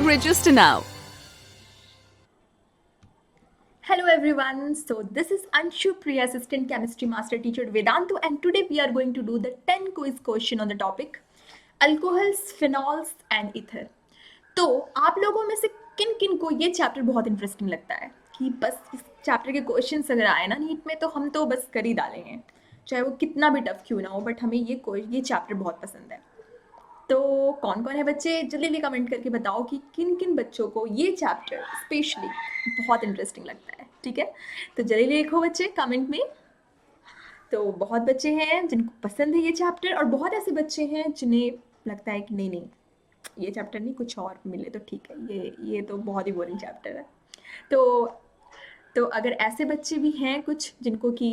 Register now. Hello everyone, so this is Anshu Priya, Assistant Chemistry Master Teacher at Vedantu, and today we are going to do the 10 quiz question on the topic alcohols, phenols and ether. तो आप लोगों में से किन किन को ये chapter बहुत इंटरेस्टिंग लगता है कि बस इस चैप्टर के क्वेश्चंस अगर आए ना नीट में तो हम तो बस कर ही डालेंगे, चाहे वो कितना भी टफ क्यों ना हो, बट हमें ये चैप्टर बहुत पसंद है। तो कौन कौन है बच्चे, जल्दी जल्दी कमेंट करके बताओ कि किन किन बच्चों को ये चैप्टर स्पेशली बहुत इंटरेस्टिंग लगता है। ठीक है, तो जल्दी लिखो बच्चे कमेंट में। तो बहुत बच्चे हैं जिनको पसंद है ये चैप्टर, और बहुत ऐसे बच्चे हैं जिन्हें लगता है कि नहीं नहीं, ये चैप्टर नहीं, कुछ और मिले तो ठीक है, ये तो बहुत ही बोरिंग चैप्टर है। तो अगर ऐसे बच्चे भी हैं कुछ जिनको कि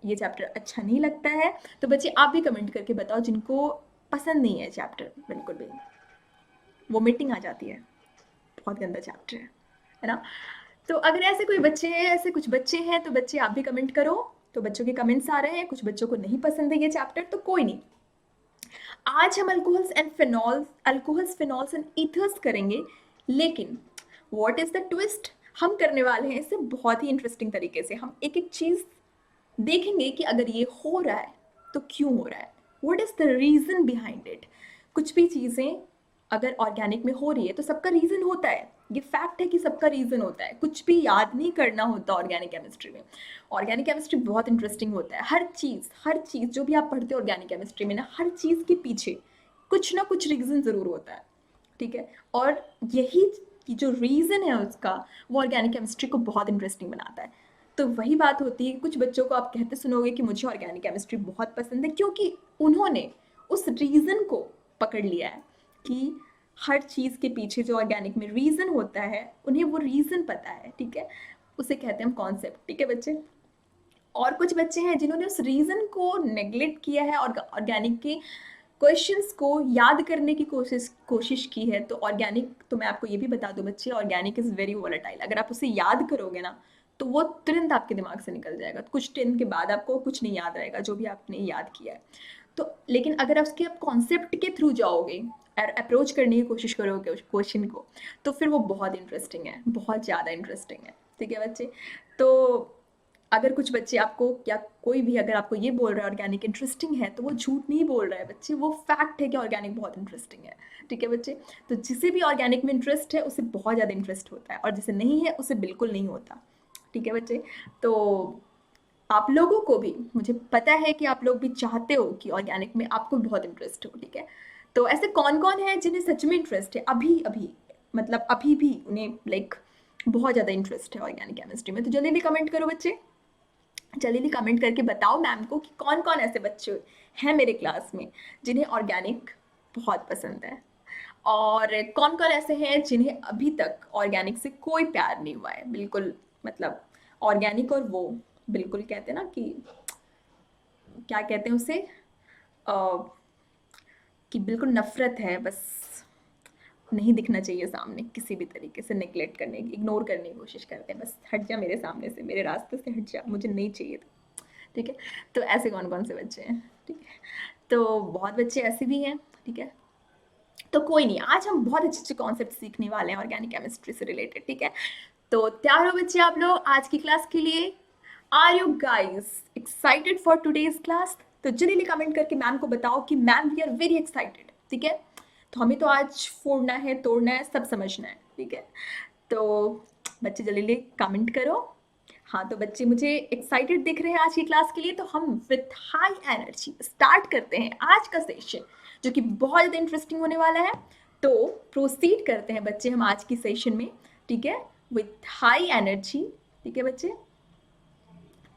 ये चैप्टर अच्छा नहीं लगता है, तो बच्चे आप भी कमेंट करके बताओ जिनको पसंद नहीं है चैप्टर बिल्कुल भी, वोमिटिंग आ जाती है, बहुत गंदा चैप्टर है ना। तो अगर ऐसे कोई बच्चे हैं, ऐसे कुछ बच्चे हैं, तो बच्चे आप भी कमेंट करो। तो बच्चों के कमेंट्स आ रहे हैं, कुछ बच्चों को नहीं पसंद है ये चैप्टर, तो कोई नहीं। आज हम अल्कोहल्स फिनॉल्स एंड ईथर्स करेंगे, लेकिन व्हाट इज द ट्विस्ट, हम करने वाले हैं इसे बहुत ही इंटरेस्टिंग तरीके से। हम एक एक चीज देखेंगे कि अगर ये हो रहा है तो क्यों हो रहा है, what is the reason behind it. कुछ भी चीजें अगर ऑर्गेनिक में हो रही है तो सबका रीजन होता है, ये फैक्ट है कि सबका रीजन होता है, कुछ भी याद नहीं करना होता ऑर्गेनिक केमिस्ट्री में। ऑर्गेनिक केमिस्ट्री बहुत इंटरेस्टिंग होता है, हर चीज जो भी आप पढ़ते हो ऑर्गेनिक केमिस्ट्री में ना, हर चीज के पीछे कुछ ना कुछ रीजन जरूर होता है। ठीक है, और यही जो रीजन है उसका, वो ऑर्गेनिक केमिस्ट्री को बहुत इंटरेस्टिंग बनाता है। तो वही बात होती है, कुछ बच्चों को आप कहते सुनोगे कि मुझे ऑर्गेनिक केमिस्ट्री बहुत पसंद है, क्योंकि उन्होंने उस रीजन को पकड़ लिया है कि हर चीज़ के पीछे जो ऑर्गेनिक में रीज़न होता है, उन्हें वो रीज़न पता है। ठीक है, उसे कहते हैं हम कॉन्सेप्ट। ठीक है बच्चे, और कुछ बच्चे हैं जिन्होंने उस रीज़न को नेग्लेक्ट किया है और ऑर्गेनिक के क्वेश्चंस को याद करने की कोशिश की है। तो ऑर्गेनिक, तो मैं आपको ये भी बता दूं बच्चे, ऑर्गेनिक इज़ वेरी वोलेटाइल। अगर आप उसे याद करोगे ना तो वो तुरंत आपके दिमाग से निकल जाएगा, कुछ दिन के बाद आपको कुछ नहीं याद रहेगा जो भी आपने याद किया है। तो लेकिन अगर उसके आप कॉन्सेप्ट के थ्रू जाओगे और अप्रोच करने की कोशिश करोगे उस क्वेश्चन को, तो फिर वो बहुत इंटरेस्टिंग है, बहुत ज़्यादा इंटरेस्टिंग है। ठीक है बच्चे, तो अगर कुछ बच्चे आपको, या कोई भी अगर आपको ये बोल रहा है ऑर्गेनिक इंटरेस्टिंग है, तो वो झूठ नहीं बोल रहा है बच्चे, वो फैक्ट है कि ऑर्गेनिक बहुत इंटरेस्टिंग है। ठीक है बच्चे, तो जिसे भी ऑर्गेनिक में इंटरेस्ट है उसे बहुत ज़्यादा इंटरेस्ट होता है, और जिसे नहीं है उसे बिल्कुल नहीं होता। ठीक है बच्चे, तो आप लोगों को भी, मुझे पता है कि आप लोग भी चाहते हो कि ऑर्गेनिक में आपको बहुत इंटरेस्ट हो। ठीक है, तो ऐसे कौन कौन है जिन्हें सच में इंटरेस्ट है, अभी अभी मतलब अभी भी उन्हें लाइक बहुत ज़्यादा इंटरेस्ट है ऑर्गेनिक केमिस्ट्री में, तो जल्दी जल्दी कमेंट करो बच्चे, जल्दी जल्दी कमेंट करके बताओ मैम को कि कौन कौन ऐसे बच्चे हैं मेरे क्लास में जिन्हें ऑर्गेनिक बहुत पसंद है, और कौन कौन ऐसे हैं जिन्हें अभी तक ऑर्गेनिक से कोई प्यार नहीं हुआ है बिल्कुल। मतलब ऑर्गेनिक और वो बिल्कुल कहते हैं ना कि क्या कहते हैं उसे, अ, कि बिल्कुल नफरत है, बस नहीं दिखना चाहिए सामने, किसी भी तरीके से नेग्लेक्ट करने की, इग्नोर करने की कोशिश करते हैं, बस हट जा मेरे सामने से, मेरे रास्ते से हट जा, मुझे नहीं चाहिए था। ठीक है, तो ऐसे कौन कौन से बच्चे हैं। ठीक है, तो बहुत बच्चे ऐसे भी हैं। ठीक है, तो कोई नहीं, आज हम बहुत अच्छे अच्छे कॉन्सेप्ट सीखने वाले हैं ऑर्गेनिक केमिस्ट्री से रिलेटेड। ठीक है, तो तैयार हो बच्चे आप लोग आज की क्लास के लिए? Are you guys excited for today's class? तो जल्दी कमेंट करके मैम को बताओ कि ma'am we are very excited. ठीक है, तो हमें तो आज फोड़ना है, तोड़ना है, सब समझना है। ठीक है, तो बच्चे जल्दी कमेंट करो। हाँ, तो बच्चे मुझे एक्साइटेड दिख रहे हैं आज की क्लास के लिए, तो हम विथ हाई एनर्जी स्टार्ट करते हैं आज का सेशन, जो कि बहुत ज़्यादा इंटरेस्टिंग होने वाला है। तो प्रोसीड करते हैं बच्चे हम आज की सेशन में। ठीक है, विथ हाई एनर्जी। ठीक है बच्चे,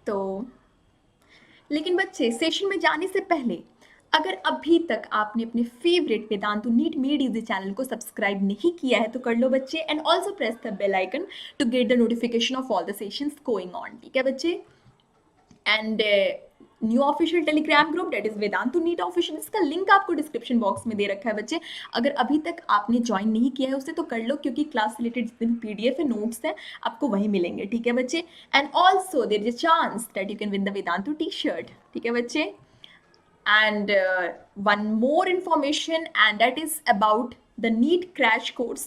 तो लेकिन बच्चे सेशन में जाने से पहले, अगर अभी तक आपने अपने favourite Vedantu NEET made easy channel को सब्सक्राइब नहीं किया है तो कर लो बच्चे, and also press the bell icon to get the notification of all the sessions going on. ठीक है बच्चे, and new official Telegram group that is Vedantu NEET official, इसका लिंक आपको डिस्क्रिप्शन बॉक्स में दे रखा है बच्चे। अगर अभी तक आपने ज्वाइन नहीं किया है उसे तो कर लो, क्योंकि क्लास रिलेटेड जितने भी पीडीएफ है, नोट्स हैं, आपको वहीं मिलेंगे। ठीक है बच्चे, and also there is a chance that you can win the Vedantu T shirt. ठीक है बच्चे, and one more information, and that is about the NEET crash course,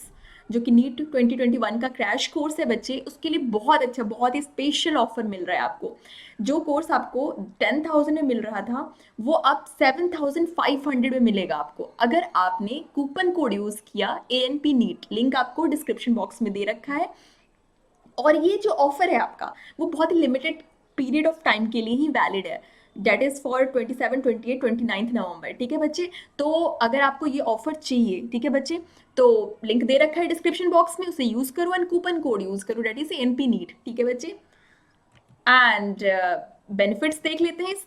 जो कि नीट 2021 का क्रैश कोर्स है बच्चे, उसके लिए बहुत अच्छा, बहुत ही स्पेशल ऑफर मिल रहा है आपको। जो कोर्स आपको 10,000 में मिल रहा था वो अब 7,500 में मिलेगा आपको, अगर आपने कूपन कोड यूज किया ANP नीट। लिंक आपको डिस्क्रिप्शन बॉक्स में दे रखा है। और ये जो ऑफर है आपका वो बहुत ही लिमिटेड पीरियड ऑफ टाइम के लिए ही वैलिड है, डेट इज फॉर 27, 28, 29 नवंबर। ठीक है बच्चे, तो अगर आपको ये ऑफर चाहिए, ठीक है बच्चे, तो लिंक दे रखा है डिस्क्रिप्शन बॉक्स में, उसे यूज करो एंड कूपन कोड यूज करो, डेट इज ANP नीट। ठीक है बच्चे, एंड बेनिफिट्स देख लेते हैं इस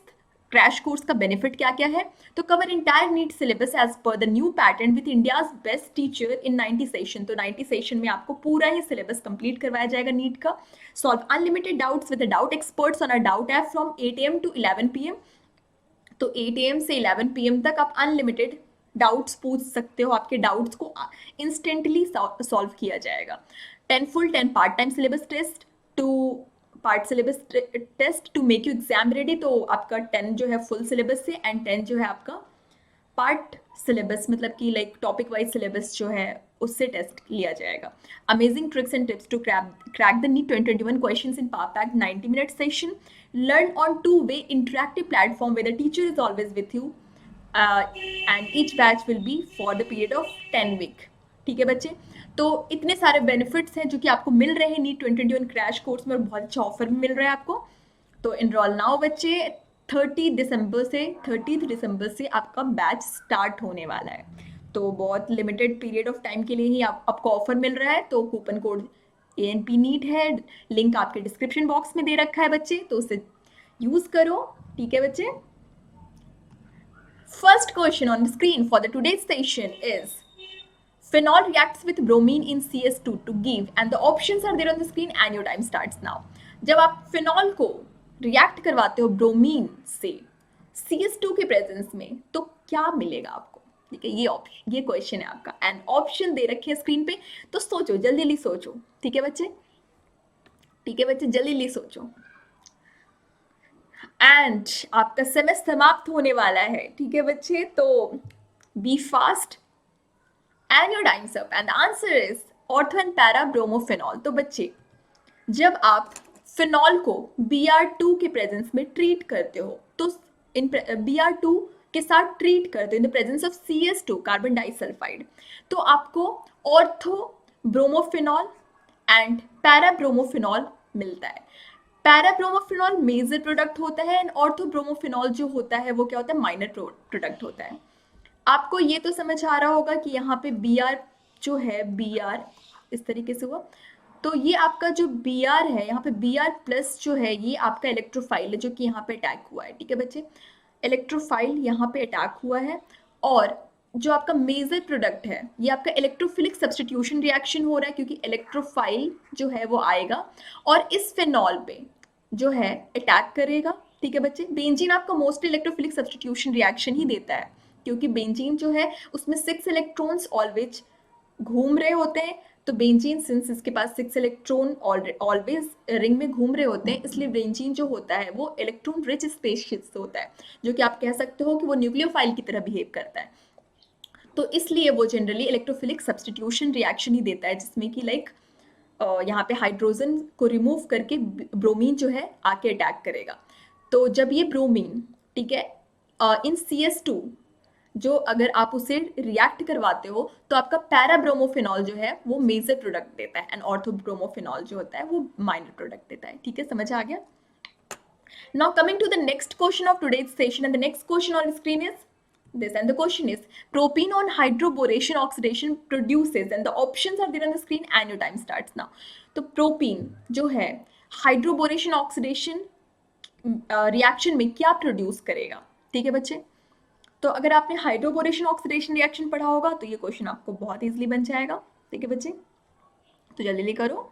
क्रैश कोर्स का बेनिफिट क्या क्या है। तो cover entire NEET syllabus as per the new pattern with India's best teacher in 90 session. तो 90 सेशन में आपको पूरा ही सिलेबस कंप्लीट करवाया जाएगा नीट का। Solve unlimited doubts with doubt experts on a doubt app from 8 AM to 11 PM। तो 8 AM से 11 PM तक आप अनलिमिटेड डाउट्स पूछ सकते हो, आपके डाउट्स को इंस्टेंटली सॉल्व किया जाएगा। 10 full 10 part time syllabus test two part syllabus test to make you exam ready. तो आपका 10 जो है फुल सिलेबस से एंड 10 जो है आपका पार्ट सिलेबस, मतलब कि लाइक टॉपिक वाइज सिलेबस जो है उससे टेस्ट लिया जाएगा। Amazing tricks and tips to crack the NEET 2021 questions in power packed 90-minute session. Learn on 2-way interactive platform where the teacher is always with you and each batch will be for the period of 10 week। ठीक है बच्चे, तो इतने सारे benefits हैं जो कि आपको मिल रहे हैं नीट 2021 क्रैश कोर्स में, और बहुत अच्छा ऑफर भी मिल रहा है आपको। तो इनरोल नाउ बच्चे, 30 दिसंबर से आपका बैच स्टार्ट होने वाला है। तो बहुत लिमिटेड पीरियड ऑफ टाइम के लिए ही आपको ऑफर मिल रहा है। तो कूपन कोड ANP नीट है, लिंक आपके डिस्क्रिप्शन बॉक्स में दे रखा है बच्चे, तो उसे यूज करो। ठीक है बच्चे, first question on the screen for the today's session is phenol reacts with bromine in CS2 to give, and the options are there on the screen and your time starts now। जब आप phenol को react करवाते हो bromine से CS2 के presence में तो क्या मिलेगा आपको। ठीक है, ये क्वेश्चन है आपका एंड ऑप्शन दे रखे हैं स्क्रीन पे, तो सोचो, जल्दी जल्दी सोचो। ठीक है बच्चे, ठीक है बच्चे, जल्दी जल्दी सोचो। एंड आपका सेमेस्टर समाप्त होने वाला है। ठीक है बच्चे, तो be fast and your time's up and the answer is ortho and para bromophenol. तो बच्चे, जब आप फिनॉल को Br2 के प्रेजेंस में ट्रीट करते हो, तो इन Br2 के साथ ट्रीट करते हो इन the presence of CS2 carbon disulphide, तो आपको ortho bromophenol and para bromophenol मिलता है। पैराब्रोमोफिनॉल मेजर प्रोडक्ट होता है एंड ऑर्थोब्रोमोफिनॉल जो होता है वो क्या होता है, माइनर प्रोडक्ट होता है। आपको ये तो समझ आ रहा होगा कि यहाँ पे Br जो है, Br इस तरीके से हुआ, तो ये आपका जो Br है, यहाँ पे Br प्लस जो है ये आपका इलेक्ट्रोफाइल है जो कि यहाँ पे अटैक हुआ है। ठीक है बच्चे, इलेक्ट्रोफाइल यहाँ पे अटैक हुआ है, और जो आपका मेजर प्रोडक्ट है ये आपका इलेक्ट्रोफिलिक सब्स्टिट्यूशन रिएक्शन हो रहा है, क्योंकि इलेक्ट्रोफाइल जो है वो आएगा और इस फिनॉल पे जो है अटैक करेगा। ठीक है बच्चे, बेंजीन आपका मोस्टली इलेक्ट्रोफिलिक सब्स्टिट्यूशन रिएक्शन ही देता है, क्योंकि बेंजीन जो है उसमें 6 इलेक्ट्रॉन्स ऑलवेज घूम रहे होते हैं। तो बेंजीन सिंस इसके पास 6 इलेक्ट्रॉन ऑलवेज रिंग में घूम रहे होते हैं, इसलिए बेंजीन जो होता है वो इलेक्ट्रॉन रिच स्पेशीज होता है, जो कि आप कह सकते हो कि वो न्यूक्लियोफाइल की तरह बिहेव करता है। तो इसलिए वो जनरली इलेक्ट्रोफिलिक सब्स्टिट्यूशन रिएक्शन ही देता है, जिसमें कि लाइक यहाँ पे हाइड्रोजन को रिमूव करके ब्रोमीन जो है आके अटैक करेगा। तो जब ये ब्रोमीन, ठीक है, इन CS2 जो अगर आप उसे रिएक्ट करवाते हो तो आपका पैराब्रोमोफिनॉल जो है वो मेजर प्रोडक्ट देता है एंड ऑर्थोब्रोमोफिनॉल जो होता है वो माइनर प्रोडक्ट देता है। ठीक है, समझ आ गया। Now coming to the next question of today's session, and the next question on the screen is this, and the question is propene on hydroboration oxidation produces, and the options are there on the screen and your time starts now। तो propene जो है hydroboration oxidation reaction में क्या produce करेगा। ठीक है बच्चे, तो अगर आपने हाइड्रोबोरेशन ऑक्सीडेशन रिएक्शन पढ़ा होगा तो ये क्वेश्चन आपको बहुत इजीली बन जाएगा। ठीक है बच्चे, तो जल्दी करो,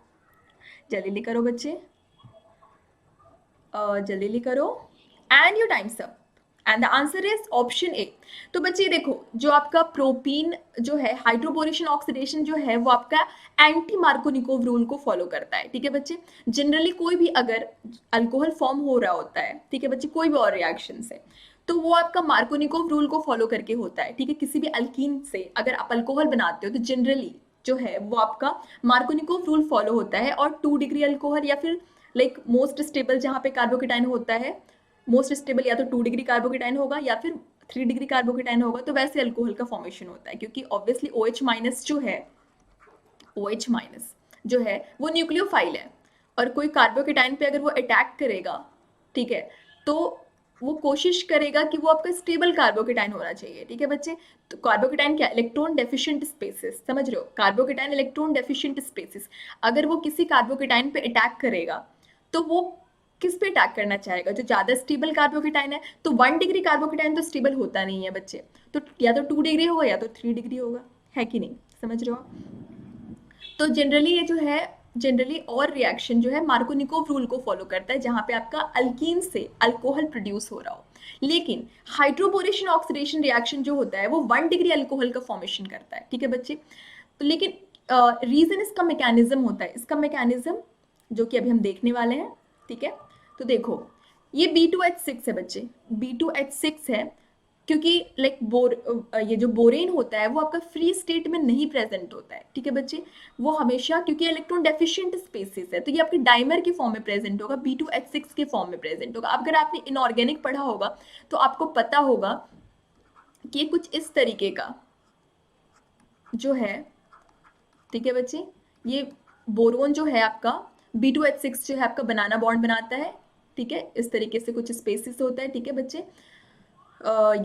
जल्दी करो बच्चे, जल्दी करो and your time's up and the answer is option A. तो बच्चे देखो, जो आपका प्रोपीन जो है हाइड्रोबोरेशन ऑक्सीडेशन जो है वो आपका एंटी मार्कोनिकोव रूल को फॉलो करता है। ठीक है बच्चे, जनरली कोई भी अगर अल्कोहल फॉर्म हो रहा होता है, ठीक है बच्चे, कोई भी और रिएक्शन से, तो वो आपका मार्कोनिकोव रूल को फॉलो करके होता है। ठीक है, किसी भी अल्कीन से अगर आप अल्कोहल बनाते हो तो जनरली जो है वो आपका मार्कोनिकोव रूल फॉलो होता है, और 2 डिग्री अल्कोहल या फिर लाइक मोस्ट स्टेबल जहाँ पे कार्बोकेटाइन होता है, मोस्ट स्टेबल या तो 2 डिग्री कार्बोकेटाइन होगा या फिर 3 डिग्री कार्बोकेटाइन होगा, तो वैसे अल्कोहल का फॉर्मेशन होता है, क्योंकि ऑब्वियसली OH माइनस जो है, OH माइनस जो है वो न्यूक्लियोफाइल है, और कोई कार्बोकेटाइन पे अगर वो अटैक करेगा, ठीक है, तो वो कोशिश करेगा कि वो आपका स्टेबल कार्बोकेटाइन होना चाहिए, ठीक है बच्चे। तो कार्बोकेटाइन क्या, इलेक्ट्रॉन डेफिशिएंट स्पेसिस, समझ रहे हो, कार्बोकेटाइन इलेक्ट्रॉन डेफिशिएंट स्पेसिस। अगर वो किसी कार्बोकेटाइन पे अटैक करेगा तो वो किस पे अटैक करना चाहेगा, जो ज्यादा स्टेबल कार्बोकेटाइन है। तो 1 डिग्री कार्बोकेटाइन तो स्टेबल होता नहीं है बच्चे, तो या तो 2 डिग्री होगा या तो 3 डिग्री होगा, है कि नहीं, समझ रहे हो। तो जनरली ये जो है, जनरली और रिएक्शन जो है मार्कोनिकोव रूल को फॉलो करता है, जहां पे आपका अल्कीन से अल्कोहल प्रोड्यूस हो रहा हो। लेकिन हाइड्रोबोरेशन ऑक्सीडेशन रिएक्शन जो होता है वो 1 डिग्री अल्कोहल का फॉर्मेशन करता है, ठीक है बच्चे। तो लेकिन रीजन इसका मैकेनिज्म होता है, इसका मैकेनिज्म जो कि अभी हम देखने वाले हैं, ठीक है। तो देखो ये B2H6 है बच्चे, B2H6 है, क्योंकि लाइक ये जो बोरेन होता है वो आपका फ्री स्टेट में नहीं प्रेजेंट होता है, ठीक है बच्चे। वो हमेशा, क्योंकि इलेक्ट्रॉन डेफिशिएंट स्पेसिस है, तो ये आपके डाइमर के फॉर्म में प्रेजेंट होगा, B2H6 के फॉर्म में प्रेजेंट होगा। अगर आपने इनऑर्गेनिक पढ़ा होगा तो आपको पता होगा कि ये कुछ इस तरीके का जो है, ठीक है बच्चे। ये बोरोन जो है आपका B2H6 जो है आपका बनाना बॉन्ड बनाता है, ठीक है, इस तरीके से कुछ स्पेसिस होता है, ठीक है बच्चे।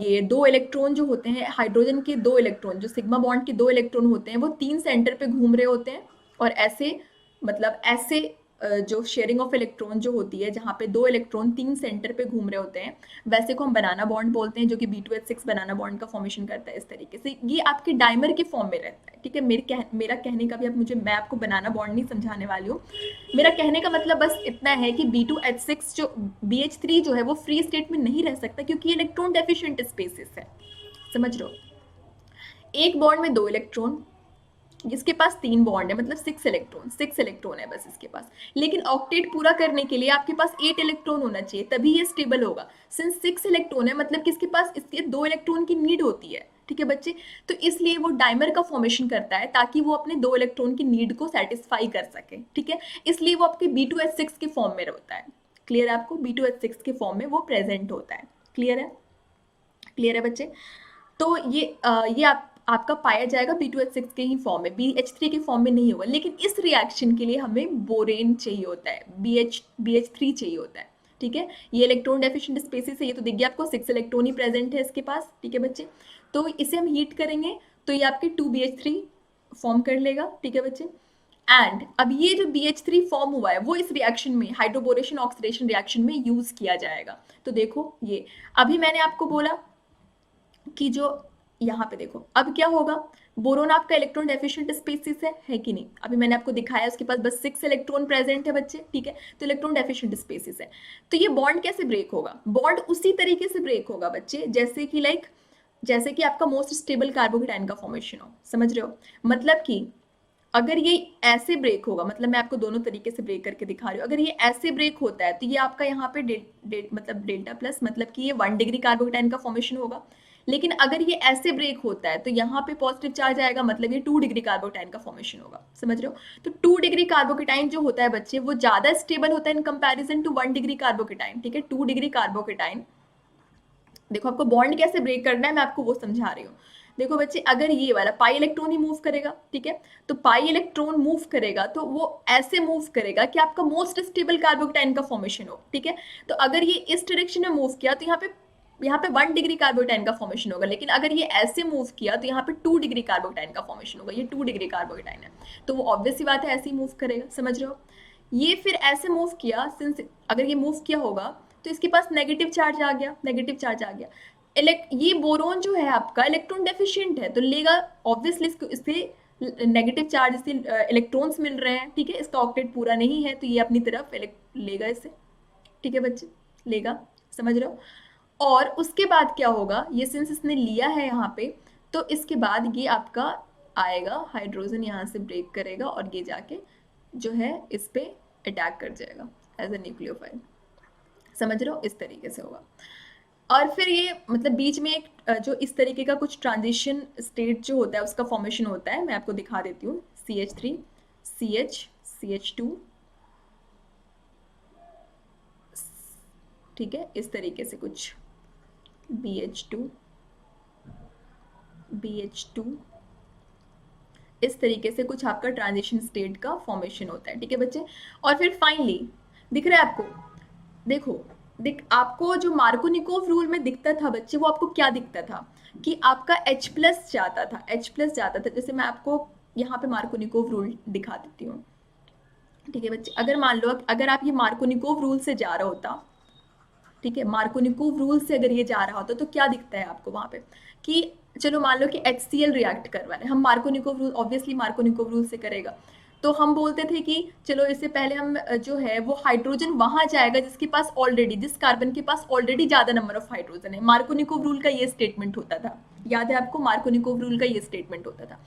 ये 2 इलेक्ट्रॉन जो होते हैं, हाइड्रोजन के 2 इलेक्ट्रॉन, जो सिग्मा बॉन्ड के 2 इलेक्ट्रॉन होते हैं, वो 3 सेंटर पे घूम रहे होते हैं, और ऐसे मतलब ऐसे जो शेयरिंग ऑफ इलेक्ट्रॉन जो होती है, जहाँ पे 2 इलेक्ट्रॉन 3 सेंटर पे घूम रहे होते हैं, वैसे को हम बनाना बॉन्ड बोलते हैं, जो कि B2H6 बनाना बॉन्ड का फॉर्मेशन करता है इस तरीके से। ये आपके डाइमर के फॉर्म में रहता है, ठीक है। मेरा कहने का भी, अब मैं आपको बनाना बॉन्ड नहीं समझाने वाली हूँ। मेरा कहने का मतलब बस इतना है कि B2H6 जो BH3 जो है वो फ्री स्टेट में नहीं रह सकता, क्योंकि ये इलेक्ट्रॉन डेफिशिएंट स्पेसिस है, समझ रहे हो। एक बॉन्ड में 2 इलेक्ट्रॉन, जिसके पास 3 बॉन्ड है, मतलब 6 इलेक्ट्रॉन है बस इसके पास। लेकिन ऑक्टेट पूरा करने के लिए आपके पास 8 इलेक्ट्रॉन होना चाहिए, तभी ये स्टेबल होगा। सिंस 6 इलेक्ट्रॉन है, मतलब किसके पास इसके 2 इलेक्ट्रॉन की नीड होती है, ठीक है बच्चे। तो इसलिए वो डाइमर का फॉर्मेशन करता है, ताकि वो अपने 2 इलेक्ट्रॉन की नीड को सेटिस्फाई कर सके, ठीक है। इसलिए वो आपके B2H6 के फॉर्म में होता है। क्लियर है आपको, B2H6 के फॉर्म में वो प्रेजेंट होता है। क्लियर है, क्लियर है बच्चे। तो ये आपका पाया जाएगा B2H6 के ही फॉर्म में, BH3 के फॉर्म में नहीं होगा। लेकिन इस रिएक्शन के लिए हमें बोरेन चाहिए होता है, BH3 चाहिए होता है, ठीक है। ये इलेक्ट्रॉन डेफिशिएंट स्पेसिस है, ये तो दिख गया आपको, 6 इलेक्ट्रॉन ही प्रेजेंट है इसके पास, ठीक है बच्चे। तो इसे हम हीट करेंगे तो ये आपके 2BH3 फॉर्म कर लेगा, ठीक है बच्चे। एंड अब ये जो BH3 फॉर्म हुआ है वो इस रिएक्शन में, हाइड्रोबोरेशन ऑक्सीडेशन रिएक्शन में यूज किया जाएगा। तो देखो ये अभी मैंने आपको बोला कि जो यहाँ पे देखो, अब क्या होगा, बोरोन आपका इलेक्ट्रॉन डेफिशिएंट स्पीसीज है कि नहीं। अभी मैंने आपको दिखाया उसके पास बस 6 इलेक्ट्रॉन प्रेजेंट है बच्चे, ठीक है। तो इलेक्ट्रॉन डेफिशिएंट स्पीसीज है, तो ये बॉन्ड कैसे ब्रेक होगा, बॉन्ड उसी तरीके से ब्रेक होगा बच्चे, जैसे कि आपका मोस्ट स्टेबल कार्बोकेटाइन का फॉर्मेशन हो, समझ रहे हो। मतलब कि अगर ये ऐसे ब्रेक होगा, मतलब मैं आपको दोनों तरीके से ब्रेक करके दिखा रही हूँ। अगर ये ऐसे ब्रेक होता है तो ये आपका यहाँ पे मतलब डेल्टा प्लस, मतलब कि ये 1 डिग्री कार्बोकेटाइन का फॉर्मेशन होगा। लेकिन अगर ये ऐसे ब्रेक होता है तो यहाँ पे पॉजिटिव चार्ज आएगा, मतलब ये 2 डिग्री कार्बोकेटाइन का फॉर्मेशन होगा, समझ रहे हो। तो 2 डिग्री कार्बोकेटाइन जो होता है बच्चे, वो ज्यादा स्टेबल होता है in comparison to 1 degree carbocation, ठीक है। 2 डिग्री कार्बोकेटाइन, देखो आपको बॉन्ड कैसे ब्रेक करना है मैं आपको वो समझा रही हूँ। देखो बच्चे, अगर ये वाला पाई इलेक्ट्रॉन ही मूव करेगा, ठीक है, तो पाई इलेक्ट्रॉन मूव करेगा तो वो ऐसे मूव करेगा कि आपका मोस्ट स्टेबल कार्बोकेटाइन का फॉर्मेशन हो, ठीक है। तो अगर ये इस डायरेक्शन में मूव किया तो यहाँ पे 1 डिग्री कार्बोकेटाइन का फॉर्मेशन होगा। लेकिन अगर ये ऐसे मूव किया तो यहाँ पे 2 डिग्री कार्बोकेटाइन का फॉर्मेशन होगा। ये 2 डिग्री कार्बोकेटाइन है, तो वो ऑब्वियस सी बात है ऐसे ही मूव करेगा, समझ रहे हो। ये फिर ऐसे मूव किया, सिंस अगर ये मूव किया होगा तो इसके पास नेगेटिव चार्ज आ गया, नेगेटिव चार्ज आ गया। ये बोरोन जो है आपका इलेक्ट्रॉन डेफिशिएंट है, तो लेगा ऑब्वियसली इससे नेगेटिव चार्ज से इलेक्ट्रॉन्स मिल रहे हैं, ठीक है। इसका ऑक्टेट पूरा नहीं है तो ये अपनी तरफ लेगा इसे, ठीक है बच्चे, लेगा, समझ रहे हो। और उसके बाद क्या होगा, ये सिंस इसने लिया है यहाँ पे, तो इसके बाद ये आपका आएगा, हाइड्रोजन यहाँ से ब्रेक करेगा और ये जाके जो है इस पे अटैक कर जाएगा एज ए न्यूक्लियोफाइल, समझ रहे हो, इस तरीके से होगा। और फिर ये मतलब बीच में एक जो इस तरीके का कुछ ट्रांजिशन स्टेट जो होता है उसका फॉर्मेशन होता है, मैं आपको दिखा देती हूँ। CH3 CH CH2, ठीक है, इस तरीके से कुछ BH2 BH2, इस तरीके से कुछ आपका ट्रांजिशन स्टेट का फॉर्मेशन होता है, ठीक है बच्चे। और फिर फाइनली दिख रहा है आपको, देखो आपको जो मार्कोनिकोव रूल में दिखता था बच्चे, वो आपको क्या दिखता था कि आपका H प्लस जाता था, H प्लस जाता था। जैसे मैं आपको यहाँ पे मार्कोनिकोव रूल दिखा देती हूँ, ठीक है बच्चे। अगर मान लो अगर आप ये मार्कोनिकोव रूल से जा रहा होता, ठीक है, मार्कोनिकोव रूल से अगर ये जा रहा होता तो क्या दिखता है आपको वहां पे कि चलो मान लो कि HCl रिएक्ट करवा रहे हैं, हम Markovnikov rule, obviously Markovnikov rule से करेगा, तो हम बोलते थे कि चलो इससे पहले हम जो है वो हाइड्रोजन वहां जाएगा जिसके पास ऑलरेडी, जिस कार्बन के पास ऑलरेडी ज्यादा नंबर ऑफ हाइड्रोजन है। मार्कोनिकोव रूल का ये स्टेटमेंट होता था, याद है आपको, मार्कोनिकोव रूल का ये स्टेटमेंट होता था।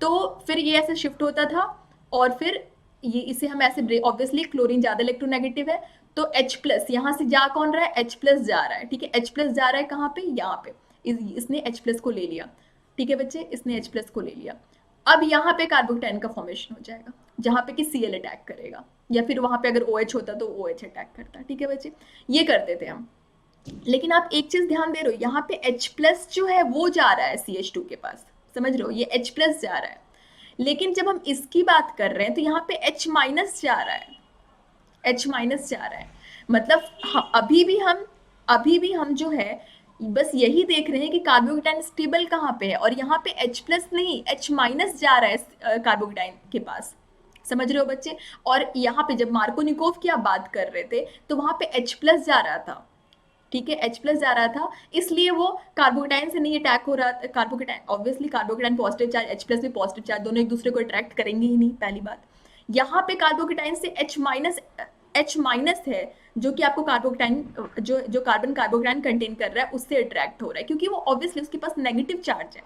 तो फिर ये ऐसे शिफ्ट होता था और फिर ये इसे हम ऐसे, ऑब्वियसली क्लोरीन ज्यादा इलेक्ट्रोनेगेटिव है तो H प्लस यहाँ से जा कौन रहा है, H प्लस जा रहा है, ठीक है। H प्लस जा रहा है कहाँ पे, यहाँ पे, इसने H प्लस को ले लिया, ठीक है बच्चे, इसने H प्लस को ले लिया। अब यहाँ पे कार्बोकेटाइन का फॉर्मेशन हो जाएगा जहाँ पे कि Cl अटैक करेगा, या फिर वहां पे अगर OH होता तो OH अटैक करता, ठीक है बच्चे, ये करते थे हम। लेकिन आप एक चीज ध्यान दे रहे हो, यहाँ पे H प्लस जो है वो जा रहा है CH2 के पास, समझ रहे हो, ये H प्लस जा रहा है। लेकिन जब हम इसकी बात कर रहे हैं तो यहाँ पे H माइनस जा रहा है, H माइनस जा रहा है। मतलब अभी भी हम जो है बस यही देख रहे हैं कि कार्बोकेटाइन स्टेबल कहाँ पे है, और यहाँ पे H प्लस नहीं, H माइनस जा रहा है कार्बोकेटाइन के पास, समझ रहे हो बच्चे। और यहाँ पे जब मार्कोनिकोव की आप बात कर रहे थे तो वहां पे H प्लस जा रहा था, ठीक है, H प्लस जा रहा था, इसलिए वो कार्बोकेटाइन से नहीं अटैक हो रहा था। Carbocation, obviously carbocation positive charge, H plus भी पॉजिटिव चार्ज, दोनों एक दूसरे को अट्रैक्ट करेंगे ही नहीं, पहली बात। यहाँ पे कार्बोकेटाइन से H माइनस है जो कि आपको कार्बोकेटाइन जो कार्बन कार्बोकेटाइन कंटेन कर रहा है उससे अट्रैक्ट हो रहा है, क्योंकि वो ऑब्वियसली उसके पास नेगेटिव चार्ज है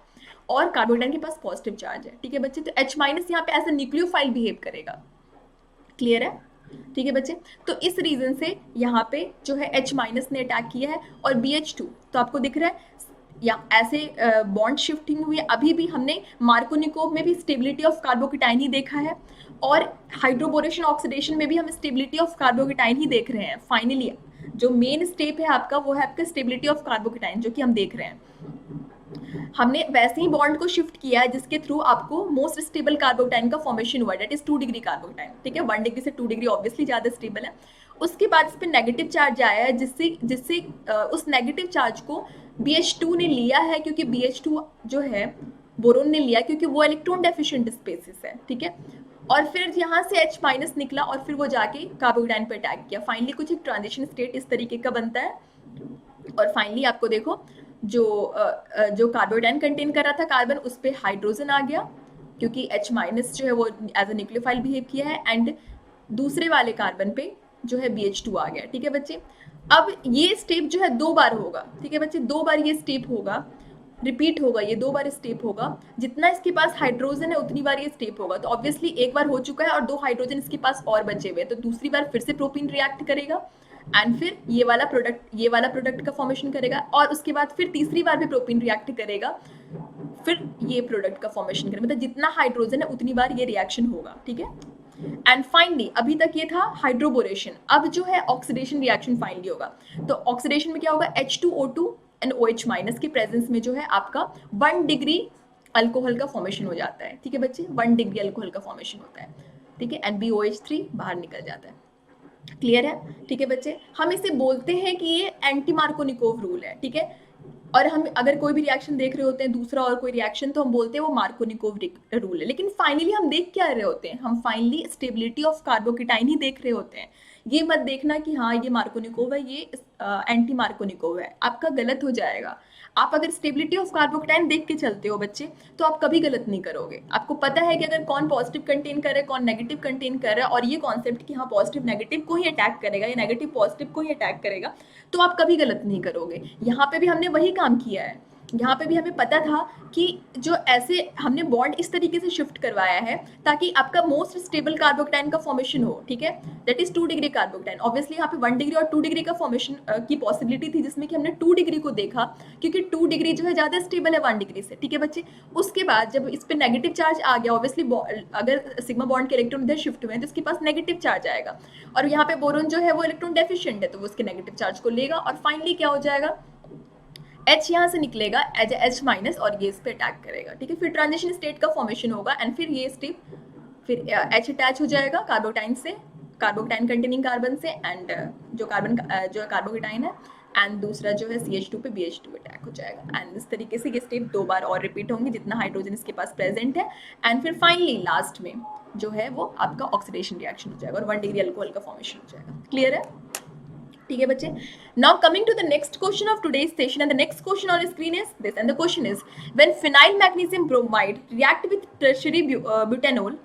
और कार्बोकेटाइन के पास पॉजिटिव चार्ज है, ठीक है बच्चे। तो H माइनस यहाँ पे एज अ न्यूक्लियोफाइल बिहेव करेगा, क्लियर है, ठीक है बच्चे। तो इस रीजन से यहाँ पे जो है H माइनस ने अटैक किया है, और BH2 तो आपको दिख रहा है या ऐसे बॉन्ड शिफ्टिंग हुई है। अभी भी हमने मार्कोनिकोव में भी स्टेबिलिटी ऑफ कार्बोकेटाइन ही देखा है, और हाइड्रोबोरेशन ऑक्सीडेशन में भी हम स्टेबिलिटी ऑफ कार्बोकेटाइन ही देख रहे हैं। फाइनली जो मेन स्टेप है आपका वो है आपका स्टेबिलिटी ऑफ कार्बोकेटाइन, जो कि हम देख रहे हैं। हमने वैसे ही बॉन्ड को शिफ्ट किया है जिसके थ्रू आपको मोस्ट स्टेबल कार्बोकेटाइन का फॉर्मेशन हुआ है, दैट इज 2 डिग्री कार्बोकेटाइन, ठीक है। 1 डिग्री से 2 डिग्री ऑब्वियसली ज्यादा स्टेबल है। उसके बाद इस पर नेगेटिव चार्ज आया है जिससे जिससे उस नेगेटिव चार्ज को BH2 ने लिया है, क्योंकि BH2 जो है बोरोन ने लिया क्योंकि वो इलेक्ट्रॉन डेफिशिएंट स्पेसिस है, ठीक है। और फिर यहाँ से H माइनस निकला और फिर वो जाके कार्बोकेटाइन पे अटैक किया। फाइनली कुछ एक ट्रांजिशन स्टेट इस तरीके का बनता है, और फाइनली आपको देखो जो कार्बोकेटाइन कंटेन कर रहा था कार्बन, उस पर हाइड्रोजन आ गया क्योंकि H माइनस जो है वो एज अ न्यूक्लियोफाइल बिहेव किया है, एंड दूसरे वाले कार्बन पे जो है BH2 आ गया, ठीक है बच्चे। अब ये स्टेप जो है 2 बार होगा, ठीक है बच्चे, 2 बार ये स्टेप होगा, रिपीट होगा, ये 2 बार स्टेप होगा। जितना इसके पास हाइड्रोजन है उतनी बार ये स्टेप होगा। तो ऑब्वियसली एक बार हो चुका है और 2 हाइड्रोजन इसके पास और बचे हुए, तो दूसरी बार फिर से प्रोपीन रिएक्ट करेगा एंड फिर ये वाला प्रोडक्ट का फॉर्मेशन करेगा, और उसके बाद फिर तीसरी बार भी प्रोपीन रिएक्ट करेगा, फिर ये प्रोडक्ट का फॉर्मेशन करेगा। मतलब जितना हाइड्रोजन है उतनी बार ये रिएक्शन होगा, ठीक है। एंड फाइनली अभी तक ये था हाइड्रोबोरेशन, अब जो है ऑक्सीडेशन रिएक्शन फाइनली होगा। तो ऑक्सीडेशन में क्या होगा, H2O2 एंड OH माइनस के प्रेजेंस में जो है आपका 1 डिग्री अल्कोहल का फॉर्मेशन हो जाता है, ठीक है बच्चे, 1 डिग्री अल्कोहल का फॉर्मेशन होता है, ठीक है, एंड BOH3 बाहर निकल जाता है, क्लियर है, ठीक है बच्चे। हम इसे बोलते हैं कि ये एंटी मार्कोनिकोव रूल है, ठीक है। और हम अगर कोई भी रिएक्शन देख रहे होते हैं दूसरा और कोई रिएक्शन, तो हम बोलते हैं वो मार्कोनिकोव रूल है। लेकिन फाइनली हम देख क्या रहे होते हैं, हम फाइनली स्टेबिलिटी ऑफ कार्बोकेटाइन ही देख रहे होते हैं। ये मत देखना कि हाँ ये मार्कोनिकोव है, ये एंटी मार्कोनिकोव है, आपका गलत हो जाएगा। आप अगर स्टेबिलिटी ऑफ कार्बोकेटाइन देख के चलते हो बच्चे तो आप कभी गलत नहीं करोगे। आपको पता है कि अगर कौन पॉजिटिव कंटेन कर रहा है कौन नेगेटिव कंटेन कर रहा है, और ये कॉन्सेप्ट कि हाँ पॉजिटिव नेगेटिव को ही अटैक करेगा या नेगेटिव पॉजिटिव को ही अटैक करेगा, तो आप कभी गलत नहीं करोगे। यहाँ पे भी हमने वही काम किया है, यहाँ पे भी हमें पता था कि जो ऐसे हमने बॉन्ड इस तरीके से शिफ्ट करवाया है ताकि आपका मोस्ट स्टेबल कार्बोकेटाइन का फॉर्मेशन हो, ठीक है, that is 2 degree carbocation. Obviously यहाँ पे 1 डिग्री और 2 डिग्री का फॉर्मेशन की पॉसिबिलिटी थी, जिसमें कि हमने 2 डिग्री को देखा क्योंकि 2 डिग्री जो है ज़्यादा स्टेबल है 1 डिग्री से, ठीक है बच्चे। उसके बाद जब इस पर नेगेटिव चार्ज आ गया, ऑब्वियसली अगर सिग्मा बॉन्ड के इलेक्ट्रॉन इधर शिफ्ट हुए हैं तो इसके पास नेगेटिव चार्ज आएगा, और यहाँ पे बोरोन जो है वो इलेक्ट्रॉन डेफिशिएंट है तो वो उसके नेगेटिव चार्ज को लेगा, और फाइनली क्या हो जाएगा, H यहाँ से निकलेगा एज H माइनस और ये इस पे अटैक करेगा, ठीक है। फिर ट्रांजिशन स्टेट का फॉर्मेशन होगा एंड फिर ये स्टेप, फिर H अटैच हो जाएगा कार्बोटाइन से, कार्बोकेटाइन कंटेनिंग कार्बन से, एंड जो कार्बोकेटाइन है, एंड दूसरा जो है CH2 पे BH2 अटैक हो जाएगा, एंड इस तरीके से ये स्टेप 2 बार और रिपीट होंगे जितना हाइड्रोजन इसके पास प्रेजेंट है, एंड फिर फाइनली लास्ट में जो है वो आपका ऑक्सीडेशन रिएक्शन हो जाएगा और 1 डिग्री अल्कोहल का फॉर्मेशन हो जाएगा। क्लियर है, ठीक है बच्चे। Now coming to the next question of today's session, and the next question on screen is this, and the question is when phenyl magnesium bromide react with tertiary butanol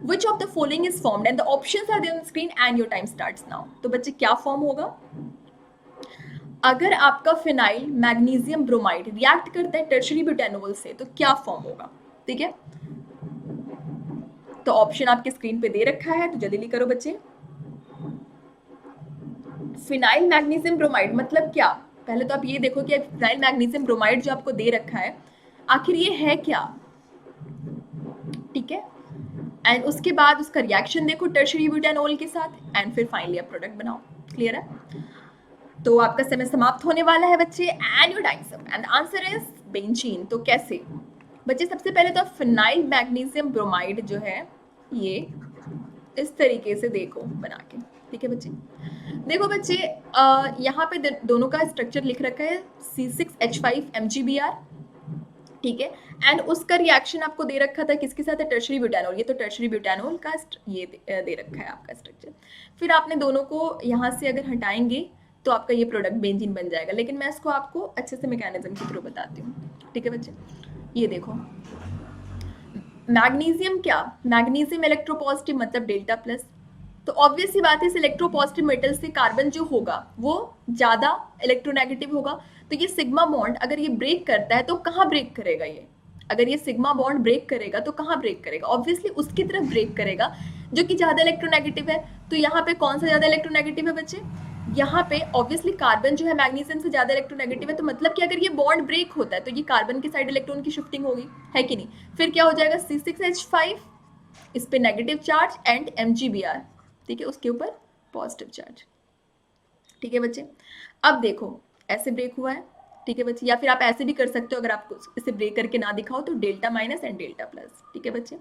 which of the following is formed, and the options are there on the screen and your time starts now। तो बच्चे क्या form होगा अगर आपका phenyl magnesium bromide react करता है tertiary butanol से, तो क्या फॉर्म होगा, ठीक है। तो ऑप्शन आपके स्क्रीन पे दे रखा है, तो जल्दी करो बच्चे। फिनाइल मैग्नीशियम ब्रोमाइड मतलब क्या, पहले तो आप ये देखो कि फिनाइल मैग्नीशियम ब्रोमाइड जो आपको दे रखा है आखिर ये है क्या, ठीक है, एंड उसके बाद उसका रिएक्शन देखो टर्शियरी ब्यूटेनॉल के साथ, एंड फिर फाइनली आप प्रोडक्ट बनाओ। क्लियर है, तो आपका समय समाप्त होने वाला है बच्चे, and your time's up, and answer is benzene. तो कैसे बच्चे, सबसे पहले तो फिनाइल मैग्नीशियम ब्रोमाइड जो है ये इस तरीके से देखो बना के, ठीक है बच्चे। देखो बच्चे यहाँ पे दोनों का स्ट्रक्चर लिख रखा है C6H5 MgBr, ठीक है, एंड उसका रिएक्शन आपको दे रखा था किसके साथ है, टर्शियरी ब्यूटेनॉल, ये तो टर्शियरी ब्यूटेनॉल का ये दे रखा है आपका स्ट्रक्चर। फिर आपने दोनों को यहाँ से अगर हटाएंगे तो आपका ये प्रोडक्ट बेंजीन बन जाएगा, लेकिन मैं इसको आपको अच्छे से मैकेनिज्म के थ्रू बताती हूँ, ठीक है बच्चे। ये देखो मैग्नीशियम, क्या मैग्नीशियम इलेक्ट्रोपॉजिटिव मतलब डेल्टा प्लस, तो ऑब्वियस सी बात है इस इलेक्ट्रोपॉजिटिव मेटल से कार्बन जो होगा वो ज़्यादा इलेक्ट्रोनेगेटिव होगा, तो ये सिग्मा बॉन्ड अगर ये ब्रेक करता है तो कहाँ ब्रेक करेगा, ये अगर ये सिग्मा बॉन्ड ब्रेक करेगा तो कहाँ ब्रेक करेगा, ऑब्वियसली उसकी तरफ ब्रेक करेगा जो कि ज़्यादा इलेक्ट्रोनेगेटिव है। तो यहाँ पे कौन सा ज़्यादा इलेक्ट्रोनेगेटिव है बच्चे, यहाँ पे ऑब्वियसली कार्बन जो है मैग्नीशियम से ज़्यादा इलेक्ट्रोनेगेटिव है, तो मतलब कि अगर ये बॉन्ड ब्रेक होता है तो ये कार्बन की साइड इलेक्ट्रॉन की शिफ्टिंग होगी, है कि नहीं। फिर क्या हो जाएगा C6H5, इस पे नेगेटिव चार्ज, एंड MgBr, ठीक है, उसके ऊपर पॉजिटिव चार्ज, ठीक है बच्चे। अब देखो ऐसे ब्रेक हुआ है, ठीक है बच्चे, या फिर आप ऐसे भी कर सकते हो अगर आपको इसे ब्रेक करके ना दिखाओ तो delta minus and delta plus, ठीक है बच्चे,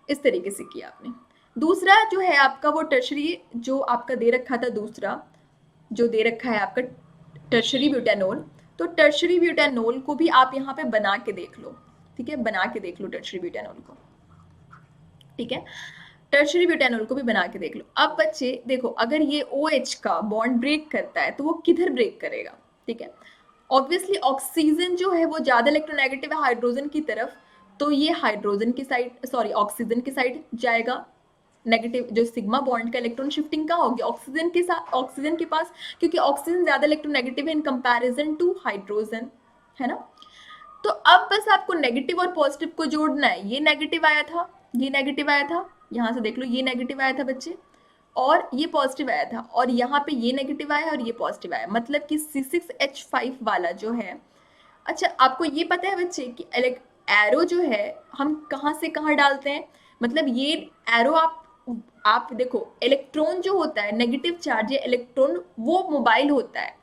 इस तरीके से किया आपने। दूसरा जो है आपका वो टर्शियरी जो आपका दे रखा था, दूसरा जो दे रखा है आपका टर्शियरी ब्यूटेनॉल, तो टर्शियरी ब्यूटेनॉल को भी आप यहाँ पे बना के देख लो, ठीक है, बना के देख लो टर्शियरी ब्यूटेनॉल को, ठीक है, टर्शियरी ब्यूटेनॉल को भी बना के देख लो। अब बच्चे देखो अगर ये OH का बॉन्ड ब्रेक करता है तो वो किधर ब्रेक करेगा, ठीक है, ऑब्वियसली ऑक्सीजन जो है वो ज़्यादा इलेक्ट्रोनेगेटिव है हाइड्रोजन की तरफ, तो ये हाइड्रोजन की साइड, सॉरी ऑक्सीजन की साइड जाएगा, नेगेटिव जो सिग्मा बॉन्ड का इलेक्ट्रॉन शिफ्टिंग कहाँ होगी, ऑक्सीजन के साथ, ऑक्सीजन के पास, क्योंकि ऑक्सीजन ज़्यादा इलेक्ट्रोनेगेटिव है इन कंपैरिजन टू हाइड्रोजन, है ना। तो अब बस आपको नेगेटिव और पॉजिटिव को जोड़ना है, ये नेगेटिव आया था, ये नेगेटिव आया था, यहाँ से देख लो ये नेगेटिव आया था बच्चे, और ये पॉजिटिव आया था, और यहाँ पे ये नेगेटिव आया और ये पॉजिटिव आया, मतलब कि C6H5 वाला जो है। अच्छा आपको ये पता है बच्चे कि एरो जो है हम कहाँ से कहाँ डालते हैं, मतलब ये एरो आप देखो इलेक्ट्रॉन जो होता है नेगेटिव चार्ज, इलेक्ट्रॉन वो मोबाइल होता है,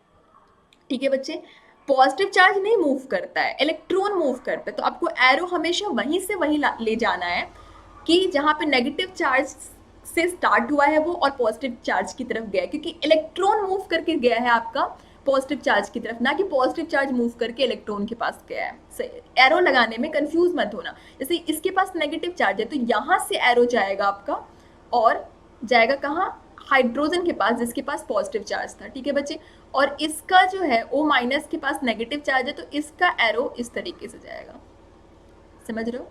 ठीक है बच्चे, पॉजिटिव चार्ज नहीं मूव करता है, इलेक्ट्रॉन मूव करता है, तो आपको एरो हमेशा वहीं से वहीं ले जाना है कि जहाँ पे नेगेटिव चार्ज से स्टार्ट हुआ है वो और पॉजिटिव चार्ज की तरफ गया है, क्योंकि इलेक्ट्रॉन मूव करके गया है आपका पॉजिटिव चार्ज की तरफ, ना कि पॉजिटिव चार्ज मूव करके इलेक्ट्रॉन के पास गया है। एरो लगाने में कंफ्यूज मत होना, जैसे इसके पास नेगेटिव चार्ज है तो यहाँ से एरो जाएगा आपका और जाएगा कहाँ, हाइड्रोजन के पास जिसके पास पॉजिटिव चार्ज था, ठीक है बच्चे, और इसका जो है O माइनस के पास नेगेटिव चार्ज है तो इसका एरो इस तरीके से जाएगा, समझ रहे हो,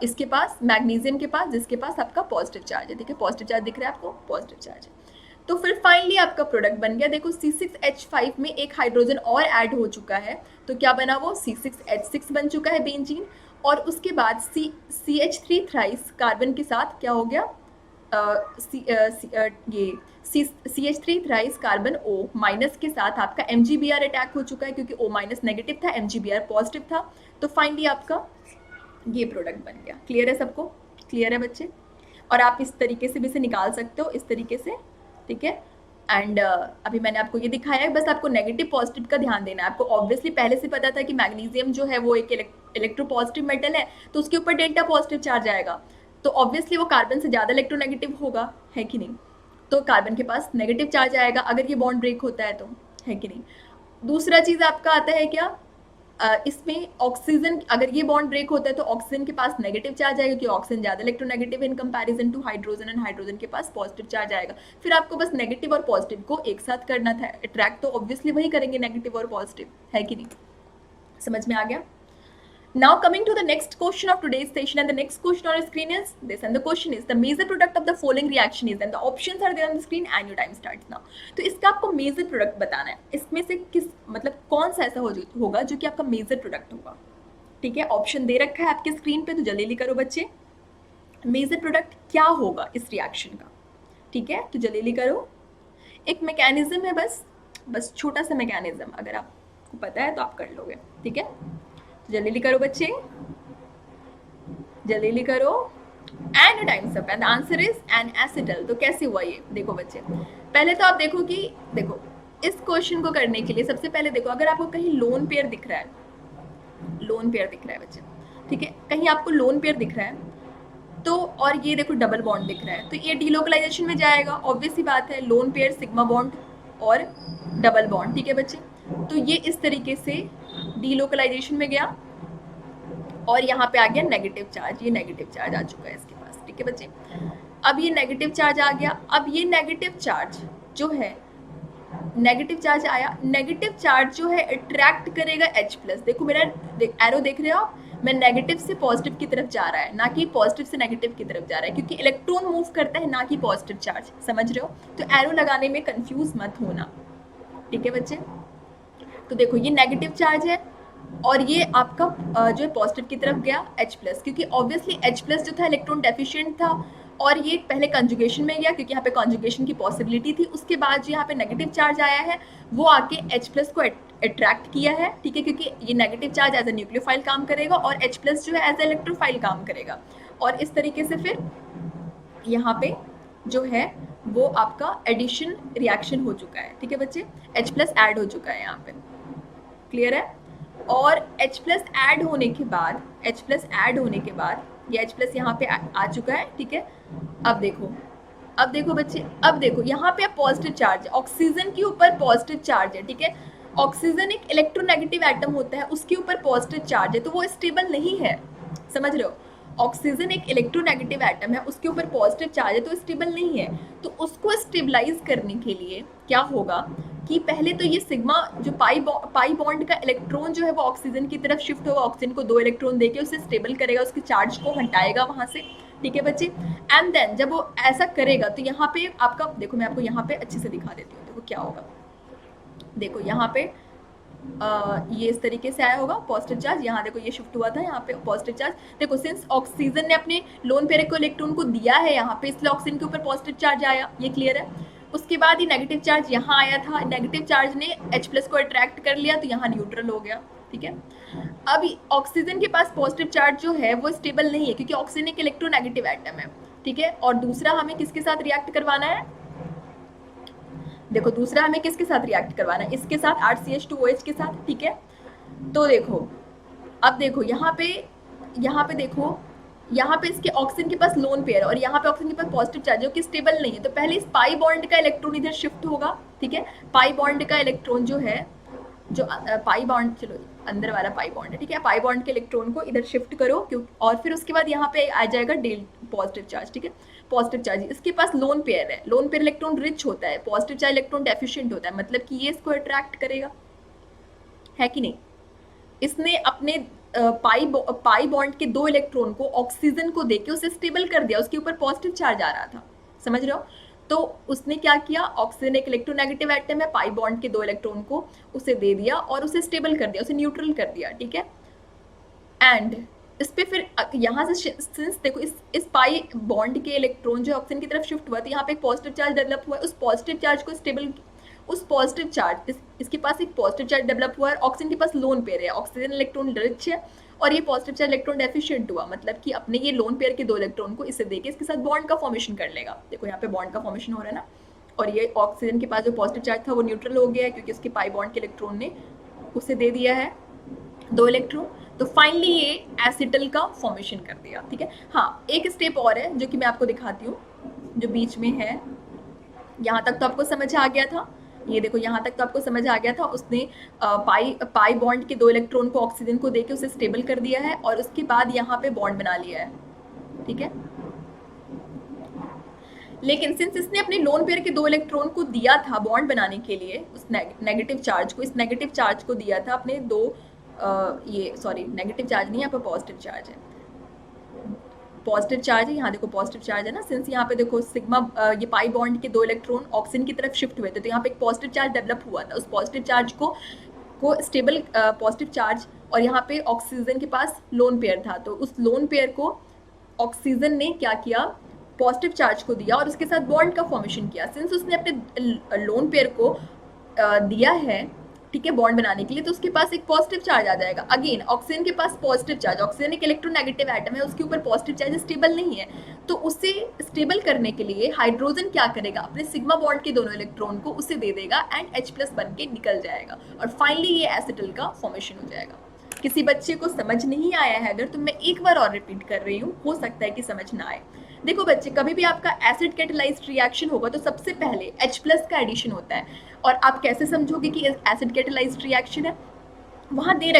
इसके पास मैग्नीशियम के पास जिसके पास आपका पॉजिटिव चार्ज है, ठीक है, पॉजिटिव चार्ज दिख रहा है आपको, पॉजिटिव चार्ज है। तो फिर फाइनली आपका प्रोडक्ट बन गया। देखो C6H5 में एक हाइड्रोजन और ऐड हो चुका है, तो क्या बना वो C6H6 बन चुका है बेंजीन। और उसके बाद CH3 थ्राइस कार्बन के साथ क्या हो गया, ये CH3 thrice carbon O minus के साथ आपका MgBr अटैक हो चुका है, क्योंकि O माइनस नेगेटिव था, MgBr पॉजिटिव था। तो फाइनली आपका ये प्रोडक्ट बन गया। क्लियर है सबको? क्लियर है बच्चे? और आप इस तरीके से भी इसे निकाल सकते हो, इस तरीके से, ठीक है। एंड अभी मैंने आपको ये दिखाया है, बस आपको नेगेटिव पॉजिटिव का ध्यान देना है। आपको ऑब्वियसली पहले से पता था कि मैग्नीशियम जो है वो एक इलेक्ट्रोपॉजिटिव मेटल है, तो उसके ऊपर डेल्टा पॉजिटिव चार्ज आएगा, तो ऑब्वियसली वो कार्बन से ज़्यादा इलेक्ट्रोनेगेटिव होगा, है कि नहीं। तो कार्बन के पास नेगेटिव चार्ज आएगा अगर ये बॉन्ड ब्रेक होता है तो, है कि नहीं। दूसरा चीज़ आपका आता है क्या, इसमें ऑक्सीजन, अगर ये बॉन्ड ब्रेक होता है तो ऑक्सीजन के पास नेगेटिव चार्ज आएगा, क्योंकि ऑक्सीजन ज़्यादा electronegative in comparison to hydrogen, and hydrogen के पास पॉजिटिव चार्ज आएगा। फिर आपको बस नेगेटिव और पॉजिटिव को एक साथ करना था, अट्रैक्ट तो ऑब्वियसली वही करेंगे, नेगेटिव और पॉजिटिव, है कि नहीं। समझ में आ गया? Now coming to the next question of today's session, and the next question on your screen is this, and the question is the major product of the following reaction is, and the options are there on the screen and your time starts now. तो इसका आपको major product बताना है, इसमें से किस मतलब कौन सा ऐसा होगा जो कि आपका मेजर प्रोडक्ट होगा, ठीक है। ऑप्शन दे रखा है आपके स्क्रीन पे, तो जल्दी करो बच्चे, मेजर प्रोडक्ट क्या होगा इस रिएक्शन का, ठीक है। तो जल्दी करो, एक मैकेनिज्म है, बस छोटा सा मैकेनिज्म, अगर आपको पता है तो आप कर लोगे, ठीक है। जल्दी करो बच्चे, जल्दी करो, and time's up, and the answer is an acetal. तो कैसे हुआ ये, देखो बच्चे, पहले तो आप देखो कि देखो इस क्वेश्चन को करने के लिए सबसे पहले देखो, अगर आपको कहीं लोन पेयर दिख रहा है, लोन पेयर दिख रहा है बच्चे, ठीक है, कहीं आपको लोन पेयर दिख रहा है तो, और ये देखो डबल बॉन्ड दिख रहा है, तो ये डीलोकलाइजेशन में जाएगा, ऑब्वियस सी बात है, लोन पेयर सिग्मा बॉन्ड और डबल बॉन्ड, ठीक है बच्चे। तो ये इस तरीके से डीलोकलाइजेशन में गया और यहाँ पे आ गया नेगेटिव चार्ज, ये नेगेटिव चार्ज आ चुका है इसके पास, ठीक है बच्चे। अब ये नेगेटिव चार्ज आ गया, अब ये नेगेटिव चार्ज जो है, नेगेटिव चार्ज आया, नेगेटिव चार्ज जो है अट्रैक्ट करेगा H+। देखो मेरा एरो देख रहे हो आप, मैं नेगेटिव से पॉजिटिव की तरफ जा रहा है, ना कि पॉजिटिव से नेगेटिव की तरफ जा रहा है, क्योंकि इलेक्ट्रॉन मूव करता है, ना कि पॉजिटिव चार्ज, समझ रहे हो। तो एरो लगाने में कंफ्यूज मत होना, ठीक है बच्चे। तो देखो ये नेगेटिव चार्ज है और ये आपका जो है पॉजिटिव की तरफ गया H+, क्योंकि ऑब्वियसली H+ जो था इलेक्ट्रॉन डेफिशिएंट था, और ये पहले कंजुगेशन में गया क्योंकि यहाँ पे कंजुगेशन की पॉसिबिलिटी थी। उसके बाद जो यहाँ पे नेगेटिव चार्ज आया है वो आके H+ को अट्रैक्ट किया है, ठीक है, क्योंकि ये negative charge as a nucleophile काम करेगा और H+ जो है एज ए इलेक्ट्रोफाइल काम करेगा, और इस तरीके से फिर यहाँ पे जो है वो आपका एडिशन रिएक्शन हो चुका है, ठीक है बच्चे, H+ ऐड हो चुका है यहाँ पे, क्लियर है। और H+ ऐड होने के बाद, H+ ऐड होने के बाद ये H+ यहाँ पे आ चुका है, ठीक है। अब देखो बच्चे, अब देखो यहाँ पे पॉजिटिव चार्ज, ऑक्सीजन के ऊपर पॉजिटिव चार्ज है, ठीक है। ऑक्सीजन एक इलेक्ट्रोनेगेटिव एटम होता है, उसके ऊपर पॉजिटिव चार्ज है, तो वो स्टेबल नहीं है, समझ रहे हो। ऑक्सीजन एक इलेक्ट्रोनेगेटिव एटम है, उसके ऊपर पॉजिटिव चार्ज है, तो स्टेबल नहीं है। तो उसको स्टेबलाइज करने के लिए क्या होगा कि पहले तो ये सिग्मा जो पाई बॉन्ड का इलेक्ट्रॉन जो है वो ऑक्सीजन की तरफ शिफ्ट होगा, ऑक्सीजन को 2 इलेक्ट्रॉन देके उसे स्टेबल करेगा, उसके चार्ज को हटाएगा वहां से, ठीक है बच्चे। एंड देन जब वो ऐसा करेगा तो यहाँ पे आपका, देखो मैं आपको यहाँ पे अच्छे से दिखा देती हूँ, देखो क्या होगा। देखो यहाँ पे ये इस तरीके से आया होगा पॉजिटिव चार्ज, यहाँ देखो ये शिफ्ट हुआ था, यहाँ पे पॉजिटिव चार्ज, देखो सिंस ऑक्सीजन ने अपने लोन पेयर को इलेक्ट्रॉन को दिया है यहाँ पे, इसलिए ऑक्सीजन के ऊपर पॉजिटिव चार्ज आया, ये क्लियर है। उसके बाद ये नेगेटिव चार्ज यहाँ आया था, नेगेटिव चार्ज ने H+ को अट्रैक्ट कर लिया, तो यहाँ न्यूट्रल हो गया, ठीक है। अब ऑक्सीजन के पास पॉजिटिव चार्ज जो है वो स्टेबल नहीं है, क्योंकि ऑक्सीजन एक इलेक्ट्रोनेगेटिव एटम है, ठीक है। और दूसरा हमें किसके साथ रिएक्ट करवाना है, देखो दूसरा हमें किसके साथ रिएक्ट करवाना है, इसके साथ, RCH2OH के साथ, ठीक है। तो देखो अब देखो यहाँ पे देखो, यहाँ पे इसके ऑक्सीजन के पास लोन पेयर और यहाँ पे ऑक्सीजन के पास पॉजिटिव चार्ज जो कि स्टेबल नहीं है, तो पहले इस पाई बॉन्ड का इलेक्ट्रॉन इधर शिफ्ट होगा, ठीक है। पाई बॉन्ड का इलेक्ट्रॉन जो है, जो पाई बॉन्ड, चलो अंदर वाला पाई बॉन्ड है, ठीक है, पाई बॉन्ड के इलेक्ट्रॉन को इधर शिफ्ट करो, क्यों, और फिर उसके बाद यहाँ पे आ जाएगा डेल पॉजिटिव चार्ज, ठीक है। पॉजिटिव चार्ज इसके पास लोन पेयर है, लोन पेयर इलेक्ट्रॉन रिच होता है, पॉजिटिव चार्ज इलेक्ट्रॉन डेफिशिएंट होता है, मतलब कि ये इसको अट्रैक्ट करेगा, है कि नहीं। इसने अपने पाई बॉन्ड के 2 इलेक्ट्रॉन को ऑक्सीजन को देके उसे स्टेबल कर दिया, उसके ऊपर पॉजिटिव चार्ज आ रहा था, समझ रहे हो। तो उसने क्या किया, ऑक्सीजन एक इलेक्ट्रोनेगेटिव एटम है, पाई बॉन्ड के 2 इलेक्ट्रॉन को उसे दे दिया और उसे स्टेबल कर दिया, उसे न्यूट्रल कर दिया, ठीक है। एंड इस पे फिर यहाँ से सिंस देखो इस पाई बॉन्ड के इलेक्ट्रॉन जो ऑक्सीजन की तरफ शिफ्ट हुआ, तो यहाँ पे एक पॉजिटिव चार्ज डेवलप हुआ है, उस पॉजिटिव चार्ज को स्टेबल, उस पॉजिटिव चार्ज इसके पास एक पॉजिटिव चार्ज डेवलप हुआ है, ऑक्सीजन के पास लोन पेयर है, ऑक्सीजन इलेक्ट्रॉन रिच है और ये पॉजिटिव चार्ज इलेक्ट्रॉन डेफिशिएंट हुआ, मतलब कि अपने ये लोन पेयर के 2 इलेक्ट्रॉन को इसे देके इसके साथ बॉन्ड का फॉर्मेशन कर लेगा। देखो यहाँ पे बॉन्ड का फॉर्मेशन हो रहा है ना, और ये ऑक्सीजन के पास जो पॉजिटिव चार्ज था वो न्यूट्रल हो गया है क्योंकि उसके पाई बॉन्ड के इलेक्ट्रॉन ने उसे दे दिया है 2 इलेक्ट्रॉन। तो फाइनली ये एसिटल का फॉर्मेशन कर दिया, ठीक है। हाँ, एक स्टेप और है जो कि मैं आपको दिखाती हूँ, जो बीच में है। यहाँ तक तो आपको समझ आ गया था, ये देखो यहाँ तक तो आपको समझ आ गया था, उसने पाई बॉन्ड के 2 इलेक्ट्रॉन को ऑक्सीजन को देके उसे स्टेबल कर दिया है और उसके बाद यहाँ पे बॉन्ड बना लिया है, ठीक है। लेकिन सिंस इसने अपने लोन पेयर के 2 इलेक्ट्रॉन को दिया था बॉन्ड बनाने के लिए, उस नेगेटिव चार्ज को, इस नेगेटिव चार्ज को दिया था अपने ये सॉरी नेगेटिव चार्ज नहीं, यहाँ पर पॉजिटिव चार्ज है, पॉजिटिव चार्ज है, यहाँ देखो पॉजिटिव चार्ज है ना, सिंस यहाँ पे देखो सिग्मा ये पाई बॉन्ड के 2 इलेक्ट्रॉन ऑक्सीजन की तरफ शिफ्ट हुए थे, तो यहाँ पे एक पॉजिटिव चार्ज डेवलप हुआ था, उस पॉजिटिव चार्ज को स्टेबल पॉजिटिव चार्ज, और यहाँ पे ऑक्सीजन के पास लोन पेयर था, तो उस लोन पेयर को ऑक्सीजन ने क्या किया, पॉजिटिव चार्ज को दिया और उसके साथ बॉन्ड का फॉर्मेशन किया। सिंस उसने अपने लोन पेयर को दिया है, ठीक है, बॉन्ड बनाने के लिए, तो उसके पास एक पॉजिटिव चार्ज आ जाएगा। अगेन ऑक्सीजन के पास पॉजिटिव चार्ज, ऑक्सीजन एक इलेक्ट्रोनेगेटिव एटम है, उसके ऊपर पॉजिटिव चार्ज स्टेबल नहीं है, तो उसे स्टेबल करने के लिए हाइड्रोजन क्या करेगा, अपने सिग्मा बॉन्ड के दोनों इलेक्ट्रॉन को उसे दे देगा एंड H+ बन के निकल जाएगा और फाइनली ये एसिटल का फॉर्मेशन हो जाएगा। किसी बच्चे को समझ नहीं आया है अगर, तो मैं एक बार और रिपीट कर रही हूँ, हो सकता है कि समझ ना आए। देखो बच्चे, कभी भी आपका एसिड कैटालाइज्ड रिएक्शन होगा तो सबसे पहले H+ का एडिशन होता है, और आप कैसे समझोगे कि एसिड कैटालाइज्ड रिएक्शन है, वहाँ दे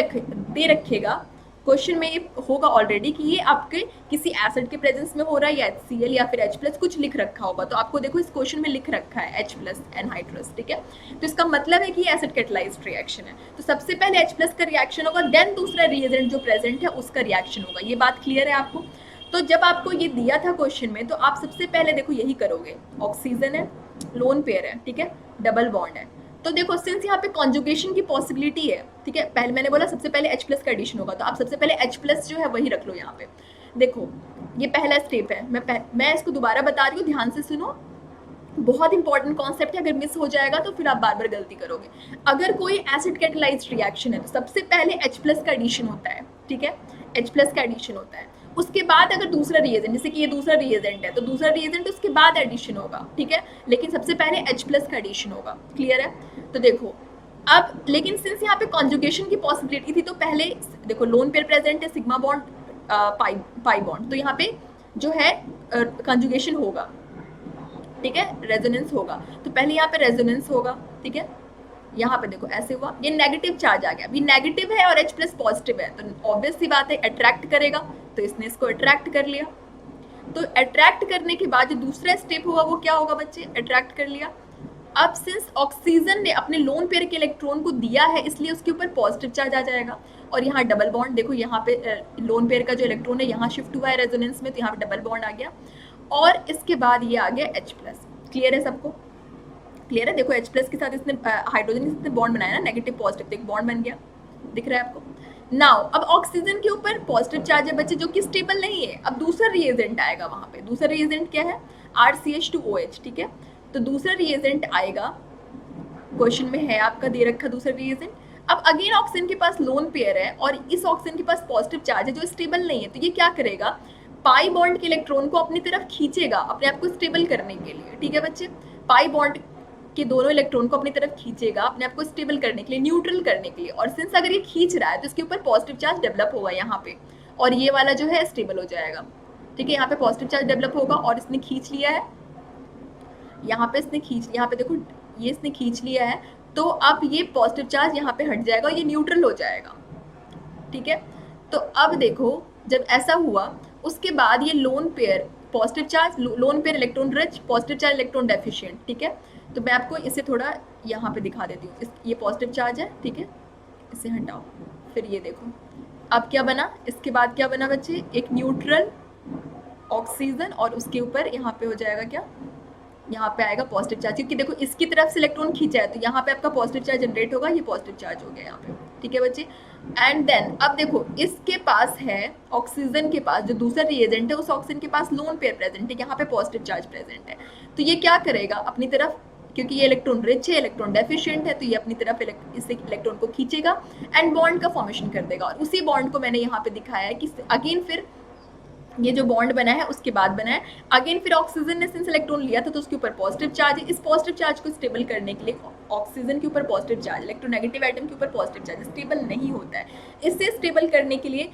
रखेगा क्वेश्चन में, ये होगा ऑलरेडी कि ये आपके किसी एसिड के प्रेजेंस में हो रहा है या HCl या फिर H+ कुछ लिख रखा होगा, तो आपको देखो इस क्वेश्चन में लिख रखा है H+ एनहाइड्रस, ठीक है। तो इसका मतलब है कि ये एसिड कैटालाइज्ड रिएक्शन है, तो सबसे पहले H+ का रिएक्शन होगा, देन दूसरा रिएजेंट जो प्रेजेंट है उसका रिएक्शन होगा। ये बात क्लियर है आपको? तो जब आपको ये दिया था क्वेश्चन में, तो आप सबसे पहले देखो यही करोगे, ऑक्सीजन है, लोन पेयर है, ठीक है, डबल बॉन्ड है, तो देखो सिंस यहाँ पे कॉन्जुगेशन की पॉसिबिलिटी है, ठीक है, पहले मैंने बोला सबसे पहले H+ का एडिशन होगा, तो आप सबसे पहले H+ जो है वही रख लो यहाँ पे। देखो ये पहला स्टेप है, मैं इसको दोबारा बता रही हूँ, ध्यान से सुनो, बहुत इंपॉर्टेंट कॉन्सेप्ट है, अगर मिस हो जाएगा तो फिर आप बार बार गलती करोगे। अगर कोई एसिड कैटालाइज्ड रिएक्शन है तो सबसे पहले H+ का एडिशन होता है, ठीक है, H+ का एडिशन होता है, उसके बाद अगर दूसरा रिएजेंट, जैसे कि ये दूसरा रिएजेंट है, तो दूसरा रिएजेंट उसके बाद एडिशन होगा, ठीक है, लेकिन सबसे पहले H+ का एडिशन होगा। क्लियर है? तो देखो अब, लेकिन सिंस यहाँ पे कॉन्जुगेशन की पॉसिबिलिटी थी, तो पहले देखो लोन पेयर प्रेजेंट है, सिग्मा बॉन्ड पाई बॉन्ड, तो यहाँ पे जो है कॉन्जुगेशन होगा, ठीक है, रेजोनेंस होगा, तो पहले यहाँ पे रेजोनेंस होगा, ठीक है, यहाँ पे देखो ऐसे हुआ, ये नेगेटिव चार्ज आ गया, अभी नेगेटिव है और H+ पॉजिटिव है, तो ऑब्वियस सी बात है अट्रैक्ट करेगा, तो इसने इसको अट्रैक्ट कर लिया। तो अट्रैक्ट करने के बाद जो दूसरा स्टेप हुआ वो क्या होगा बच्चे, अट्रैक्ट कर लिया। अब सिंस ऑक्सीजन ने अपने लोन पेयर के इलेक्ट्रॉन को दिया है, इसलिए उसके ऊपर पॉजिटिव चार्ज आ जाएगा, और यहाँ डबल बॉन्ड, देखो यहाँ पे लोन पेयर का जो इलेक्ट्रॉन है यहाँ शिफ्ट हुआ है रेजोनेंस में, तो यहाँ पे डबल बॉन्ड आ गया, और इसके बाद ये आ गया H+। क्लियर है सबको? क्लियर है? देखो H+ के साथ इसने हाइड्रोजन के साथ बॉन्ड बनाया ना, नेगेटिव पॉजिटिव, तो एक बॉन्ड बन गया, दिख रहा है आपको? नाउ अब ऑक्सीजन के ऊपर पॉजिटिव चार्ज है बच्चे, जो कि स्टेबल नहीं है, अब दूसरा रिएजेंट आएगा वहाँ पे, दूसरा रिएजेंट क्या है, RCH2OH, ठीक है, तो दूसरा रिएजेंट आएगा, क्वेश्चन में है आपका दे रखा दूसरा रिएजेंट। अब अगेन ऑक्सीजन के पास लोन पेयर है और इस ऑक्सीजन के पास पॉजिटिव चार्ज है जो स्टेबल नहीं है, तो ये क्या करेगा, पाई बॉन्ड के इलेक्ट्रॉन को अपनी तरफ खींचेगा अपने आप को स्टेबल करने के लिए, ठीक है बच्चे, पाई बॉन्ड के दोनों इलेक्ट्रॉन को अपनी तरफ खींचेगा अपने आप को स्टेबल करने के लिए, न्यूट्रल करने के लिए, और सिंस अगर ये खींच रहा है तो इसके ऊपर पॉजिटिव चार्ज डेवलप होगा यहाँ पे, और ये वाला जो है स्टेबल हो जाएगा, ठीक है, यहाँ पे पॉजिटिव चार्ज डेवलप होगा और इसने खींच लिया है, यहाँ पे इसने खींच, यहाँ पे देखो ये इसने खींच लिया है, तो अब ये पॉजिटिव चार्ज यहाँ पे हट जाएगा और ये न्यूट्रल हो जाएगा, ठीक है। तो अब देखो जब ऐसा हुआ उसके बाद ये lone pair positive charge, lone pair electron rich, positive charge electron deficient, ठीक है, तो मैं आपको इसे थोड़ा यहाँ पे दिखा देती हूँ, ये पॉजिटिव चार्ज है, ठीक है, इसे हटाओ, फिर ये देखो अब क्या बना, इसके बाद क्या बना बच्चे, एक न्यूट्रल ऑक्सीजन और उसके ऊपर यहाँ पे हो जाएगा क्या, यहाँ पे आएगा पॉजिटिव चार्ज, क्योंकि देखो इसकी तरफ से इलेक्ट्रॉन खींचा है तो यहाँ पे आपका पॉजिटिव चार्ज जनरेट होगा, ये पॉजिटिव चार्ज हो गया यहाँ पे, ठीक है बच्चे। एंड देन अब देखो इसके पास है ऑक्सीजन के पास जो दूसरा रिएजेंट है, उस ऑक्सीजन के पास लोन पेयर प्रेजेंट है, यहाँ पे पॉजिटिव चार्ज प्रेजेंट है। तो ये क्या करेगा अपनी तरफ, क्योंकि ये इलेक्ट्रॉन रिच है, इलेक्ट्रॉन डेफिशिएंट है, तो ये अपनी तरफ इस इलेक्ट्रॉन को खींचेगा एंड बॉन्ड का फॉर्मेशन कर देगा। और उसी बॉन्ड को मैंने यहाँ पे दिखाया है कि अगेन फिर ये जो बॉन्ड बना है उसके बाद बना है, अगेन फिर ऑक्सीजन ने सिंस इलेक्ट्रॉन लिया था तो उसके ऊपर पॉजिटिव चार्ज है। इस पॉजिटिव चार्ज को स्टेबल करने के लिए ऑक्सीजन के ऊपर पॉजिटिव चार्ज, इलेक्ट्रोनेगेटिव एटम के ऊपर पॉजिटिव चार्ज स्टेबल नहीं होता है। इससे स्टेबल करने के लिए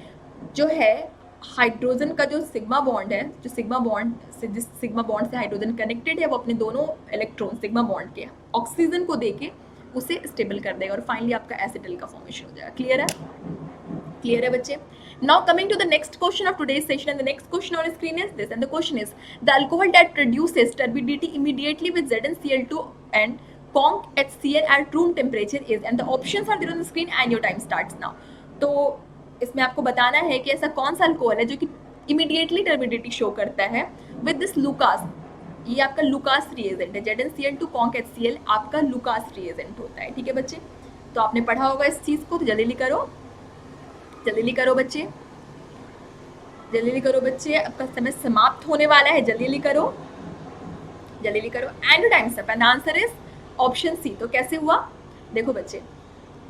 जो है हाइड्रोजन का जो सिग्मा बॉन्ड है, जो सिग्मा बॉन्ड से जिस सिग्मा बॉन्ड से हाइड्रोजन कनेक्टेड है, वो अपने दोनों इलेक्ट्रॉन सिग्मा बॉन्ड के ऑक्सीजन को देके उसे स्टेबल कर देगा और फाइनली आपका एसिटल का फॉर्मेशन हो जाएगा। क्लियर है? क्लियर है बच्चे? Now coming to the next question of today's session, and the next question on the screen is this, and the question is the alcohol that produces turbidity immediately with ZnCl2 and conc HCl at room temperature is, and the options are there on the screen and your time starts now. तो इसमें आपको बताना है कि ऐसा कौन सा alcohol है जो कि इमीडिएटली टर्बिडिटी शो करता है विद दिस लुकास। ये आपका लुकास रिएजेंट है, ZnCl2 conc HCl आपका लुकास रिएजेंट होता है, ठीक है बच्चे। तो आपने पढ़ा होगा इस चीज़ को, तो जल्दी करो, जल्दी करो बच्चे, जल्दी करो बच्चे, आपका समय समाप्त होने वाला है, जल्दी करो, जल्दी करो। And time's up, and answer is option C. तो कैसे हुआ देखो बच्चे,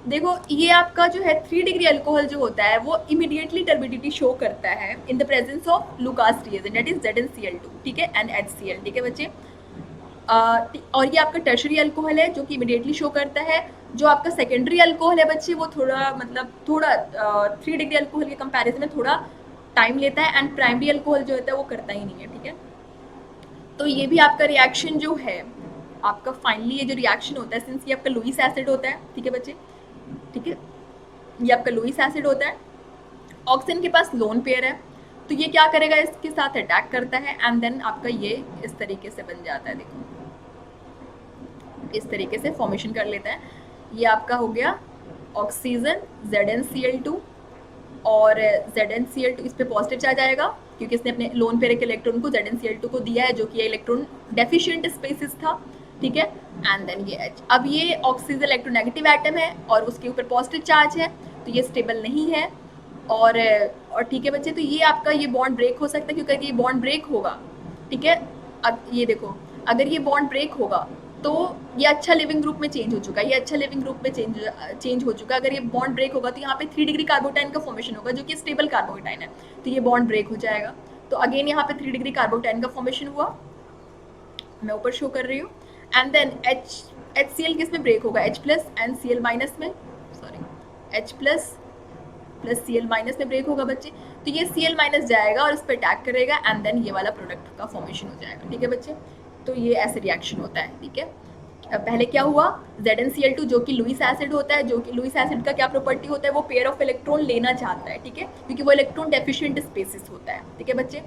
देखो ये आपका जो है 3 डिग्री अल्कोहल जो होता है वो इमीडिएटली टर्बिडिटी शो करता है in the presence of Lucas reagent that is ZnCl2, ठीक है, एंड HCl, ठीक है बच्चे। और ये आपका टर्शरी अल्कोहल है जो कि इमीडिएटली शो करता है। जो आपका सेकेंडरी अल्कोहल है बच्चे वो थोड़ा मतलब थोड़ा 3 डिग्री अल्कोहल के कंपैरिजन में थोड़ा टाइम लेता है, एंड प्राइमरी अल्कोहल जो होता है वो करता ही नहीं है, ठीक है। तो ये भी आपका रिएक्शन जो है आपका फाइनली ये जो रिएक्शन होता है, सिंस ये आपका लुईस एसिड होता है, ठीक है बच्चे, ठीक है, ये आपका लुईस एसिड होता है, ऑक्सीजन के पास लोन पेयर है, तो ये क्या करेगा इसके साथ अटैक करता है एंड देन आपका ये इस तरीके से बन जाता है, देखो इस तरीके से फॉर्मेशन कर लेता है। ये आपका हो गया ऑक्सीजन ZnCl2 और ZnCl2 इस पे पॉजिटिव चार्ज आएगा क्योंकि इसने अपने लोन पेयर के इलेक्ट्रॉन को ZnCl2 को दिया है जो कि ये इलेक्ट्रॉन डेफिशिएंट स्पेसिस था, ठीक है, एंड देन ये H। अब ये ऑक्सीजन इलेक्ट्रोनेगेटिव एटम है और उसके ऊपर पॉजिटिव चार्ज है तो ये स्टेबल नहीं है और ठीक है बच्चे, तो ये आपका ये बॉन्ड ब्रेक हो सकता है क्योंकि अगर ये बॉन्ड ब्रेक होगा, ठीक है, अब ये देखो अगर ये बॉन्ड ब्रेक होगा तो ये अच्छा लिविंग ग्रुप में चेंज हो चुका है, ये अच्छा लिविंग ग्रुप में चेंज हो चुका है। अगर ये बॉन्ड ब्रेक होगा तो यहाँ पे 3 डिग्री कार्बोटाइन का फॉर्मेशन होगा जो कि स्टेबल कार्बोटाइन है, तो ये बॉन्ड ब्रेक हो जाएगा। तो अगेन यहाँ पे 3 डिग्री कार्बोटाइन का फॉर्मेशन हुआ, मैं ऊपर शो कर रही हूँ, एंड देन HCl किस में ब्रेक होगा, H plus and Cl minus में, sorry H plus Cl minus में ब्रेक होगा बच्चे, तो ये Cl माइनस जाएगा और इस पर अटैक करेगा एंड देन ये वाला प्रोडक्ट का फॉर्मेशन हो जाएगा, ठीक है बच्चे। तो ये ऐसे रिएक्शन होता है, ठीक है। पहले क्या हुआ, ZnCl2 जो कि लुईस एसिड होता है, जो कि लुईस एसिड का क्या प्रॉपर्टी होता है, वो पेयर ऑफ इलेक्ट्रॉन लेना चाहता है, ठीक है, क्योंकि वो इलेक्ट्रॉन डेफिशिएंट स्पेसिस होता है, ठीक है बच्चे।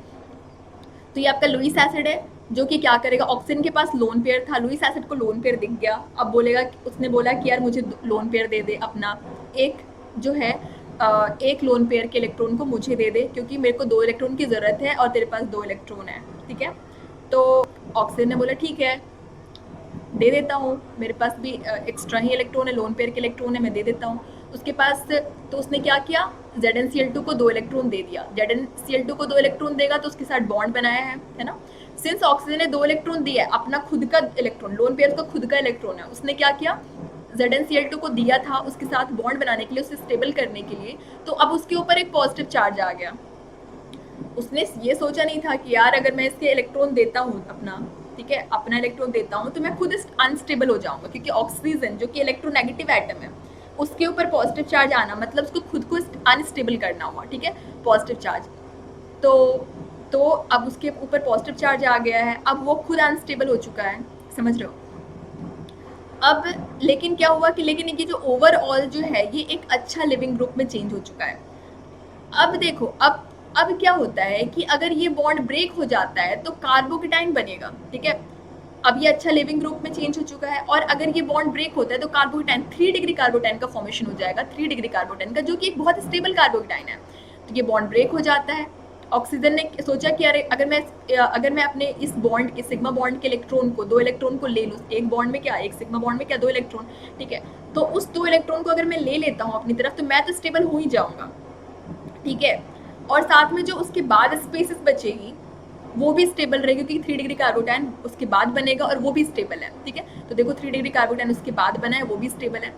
तो ये आपका लुईस एसिड है जो कि क्या करेगा, ऑक्सीजन के पास लोन पेयर था, लुईस एसिड को लोन पेयर दिख गया, अब बोलेगा, उसने बोला कि यार मुझे लोन पेयर दे दे अपना, एक जो है एक लोन पेयर के इलेक्ट्रॉन को मुझे दे दे क्योंकि मेरे को 2 इलेक्ट्रॉन की ज़रूरत है और तेरे पास 2 इलेक्ट्रॉन है, ठीक है। तो ऑक्सीजन ने बोला ठीक है दे देता हूँ, मेरे पास भी एक्स्ट्रा ही इलेक्ट्रॉन है, लोन पेयर के इलेक्ट्रॉन है, मैं दे देता हूँ उसके पास। तो उसने क्या किया, ZnCl2 को 2 इलेक्ट्रॉन दे दिया, ZnCl2 को 2 इलेक्ट्रॉन देगा तो उसके साथ बॉन्ड बनाया है ना। सिंस ऑक्सीजन ने 2 इलेक्ट्रॉन दिया है, अपना खुद का इलेक्ट्रॉन, लोन पेयर का खुद का इलेक्ट्रॉन है, उसने क्या किया, ZnCl2 को दिया था उसके साथ बॉन्ड बनाने के लिए, उसे स्टेबल करने के लिए, तो अब उसके ऊपर एक पॉजिटिव चार्ज आ गया। उसने ये सोचा नहीं था कि यार अगर मैं इसके इलेक्ट्रॉन देता हूँ अपना, ठीक है, अपना इलेक्ट्रॉन देता हूँ तो मैं खुद अनस्टेबल हो जाऊंगा क्योंकि ऑक्सीजन जो कि इलेक्ट्रोनेगेटिव एटम है उसके ऊपर पॉजिटिव चार्ज आना मतलब उसको खुद को अनस्टेबल करना हुआ, ठीक है, पॉजिटिव चार्ज। तो अब उसके ऊपर पॉजिटिव चार्ज आ गया है, अब वो खुद अनस्टेबल हो चुका है, समझ रहे हो। अब लेकिन क्या हुआ कि लेकिन ये जो ओवरऑल जो है ये एक अच्छा लिविंग ग्रुप में चेंज हो चुका है। अब देखो अब क्या होता है कि अगर ये बॉन्ड ब्रेक हो जाता है तो कार्बोकेटाइन बनेगा, ठीक है। अब ये अच्छा लिविंग ग्रुप में चेंज हो चुका है और अगर ये बॉन्ड ब्रेक होता है तो कार्बोकेटाइन 3 डिग्री कार्बोटाइन का फॉर्मेशन हो जाएगा, 3 डिग्री कार्बोटाइन का जो कि एक बहुत स्टेबल कार्बोकेटाइन है। तो ये बॉन्ड ब्रेक हो जाता है ऑक्सीजन ने सोचा कि अरे अगर मैं अपने इस बॉन्ड के सिग्मा बॉन्ड के इलेक्ट्रॉन को, 2 इलेक्ट्रॉन को ले लूँ, एक बॉन्ड में क्या, एक सिग्मा बॉन्ड में क्या 2 इलेक्ट्रॉन, ठीक है, तो उस 2 इलेक्ट्रॉन को अगर मैं ले लेता हूँ अपनी तरफ तो मैं तो स्टेबल हो ही जाऊंगा, ठीक है, और साथ में जो उसके बाद स्पेसिस बचेगी वो भी स्टेबल रहेगी क्योंकि 3 डिग्री कार्बोटैन उसके बाद बनेगा और वो भी स्टेबल है, ठीक है। तो देखो 3 डिग्री कार्बोटैन उसके बाद बना है, वो भी स्टेबल है।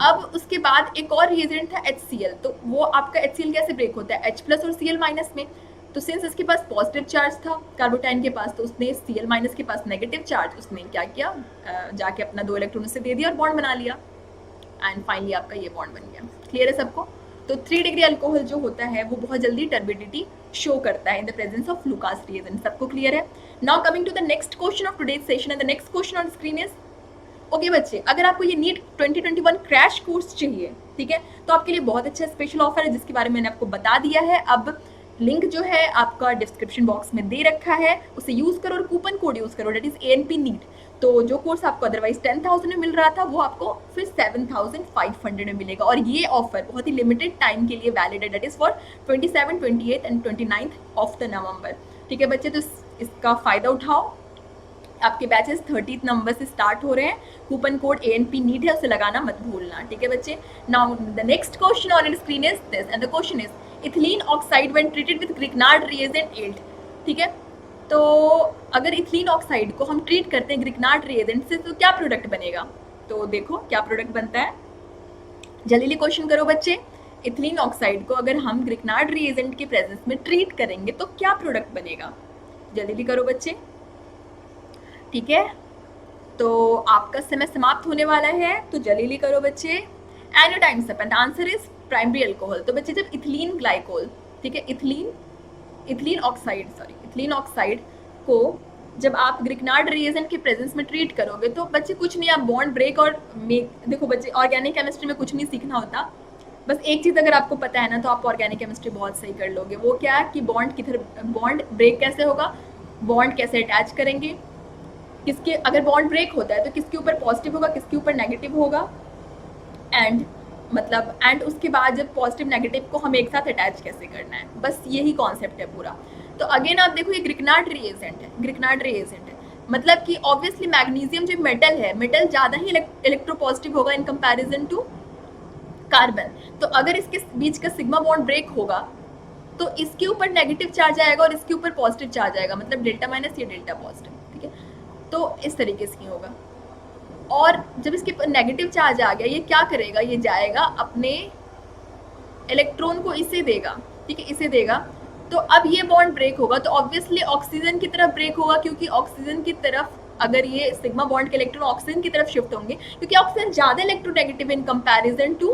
अब उसके बाद एक और रिएजेंट था HCl, तो वो आपका HCl कैसे ब्रेक होता है, H+ और Cl- में। तो सिंस इसके पास पॉजिटिव चार्ज था कार्बोटाइन के पास, तो उसने Cl- के पास नेगेटिव चार्ज, उसने क्या किया, जाके अपना 2 इलेक्ट्रॉन उससे दे दिया और बॉन्ड बना लिया, एंड फाइनली आपका ये बॉन्ड बन गया। क्लियर है सबको। तो 3 डिग्री अल्कोहल जो होता है वो बहुत जल्दी टर्बिडिटी शो करता है in the presence of Lucas reagent. सबको क्लियर है। Now coming to the next question of today's session, and the next question on screen is, okay बच्चे, अगर आपको ये नीट 2021 क्रैश कोर्स चाहिए, ठीक है, तो आपके लिए बहुत अच्छा स्पेशल ऑफर है जिसके बारे में मैंने आपको बता दिया है। अब लिंक जो है आपका डिस्क्रिप्शन बॉक्स में दे रखा है, उसे यूज करो और कूपन कोड यूज करो, डेट इज ANP नीट। तो जो कोर्स आपको अदरवाइज 10,000 में मिल रहा था वो आपको फिर 7,500 में मिलेगा, और ये ऑफर बहुत ही लिमिटेड टाइम के लिए वैलिड है, date is for 27, 28 and 29 of the November. ठीक है बच्चे, तो इसका फायदा उठाओ। आपके बैचेस 30 नंबर से स्टार्ट हो रहे हैं, कूपन कोड ANP नीट है, उसे लगाना मत भूलना, ठीक है बच्चे। Now the next question on your screen is this, and the question is ethylene oxide when treated with Grignard reagent yield. ठीक है, तो अगर इथिलीन ऑक्साइड को हम ट्रीट करते हैं ग्रिग्नार्ड रिएजेंट से तो क्या प्रोडक्ट बनेगा, तो देखो क्या प्रोडक्ट बनता है, जल्दी क्वेश्चन करो बच्चे। इथिलीन ऑक्साइड को अगर हम ग्रिग्नार्ड रिएजेंट के प्रेजेंस में ट्रीट करेंगे तो क्या प्रोडक्ट बनेगा, जल्दी करो बच्चे, ठीक है। तो आपका समय समाप्त होने वाला है, तो जल्दी करो बच्चे, and your time's up, and answer is primary alcohol. तो बच्चे जब इथिलीन ग्लाइकोल, ठीक है, इथिलीन ऑक्साइड को जब आप ग्रिग्नार्ड रिएजेंट के प्रेजेंस में ट्रीट करोगे तो बच्चे कुछ नहीं, आप बॉन्ड ब्रेक और देखो बच्चे, ऑर्गेनिक केमिस्ट्री में कुछ नहीं सीखना होता, बस एक चीज़ अगर आपको पता है ना तो आप ऑर्गेनिक केमिस्ट्री बहुत सही कर लोगे। वो क्या है कि बॉन्ड ब्रेक कैसे होगा, बॉन्ड कैसे अटैच करेंगे, किसके अगर बॉन्ड ब्रेक होता है तो किसके ऊपर पॉजिटिव होगा, किसके ऊपर नेगेटिव होगा, एंड उसके बाद जब पॉजिटिव नेगेटिव को हम एक साथ अटैच कैसे करना है, बस यही कॉन्सेप्ट है पूरा। तो अगेन आप देखो ये ग्रिग्नार्ड रिएजेंट है, मतलब कि ऑब्वियसली मैग्नीशियम जो मेटल है, मेटल ज़्यादा ही इलेक्ट्रोपॉजिटिव होगा इन कंपैरिजन टू कार्बन। तो अगर इसके बीच का सिग्मा बॉन्ड ब्रेक होगा तो इसके ऊपर नेगेटिव चार्ज आएगा और इसके ऊपर पॉजिटिव चार्ज आएगा, मतलब डेल्टा माइनस या डेल्टा पॉजिटिव, ठीक है। तो इस तरीके से होगा, और जब इसके ऊपर नेगेटिव चार्ज आ गया, ये क्या करेगा, ये जाएगा अपने इलेक्ट्रॉन को इसे देगा, ठीक है, इसे देगा। तो अब ये बॉन्ड ब्रेक होगा तो ऑब्वियसली ऑक्सीजन की तरफ ब्रेक होगा, क्योंकि ऑक्सीजन की तरफ अगर ये सिग्मा बॉन्ड के इलेक्ट्रॉन ऑक्सीजन की तरफ शिफ्ट होंगे, क्योंकि ऑक्सीजन ज्यादा electronegative in comparison to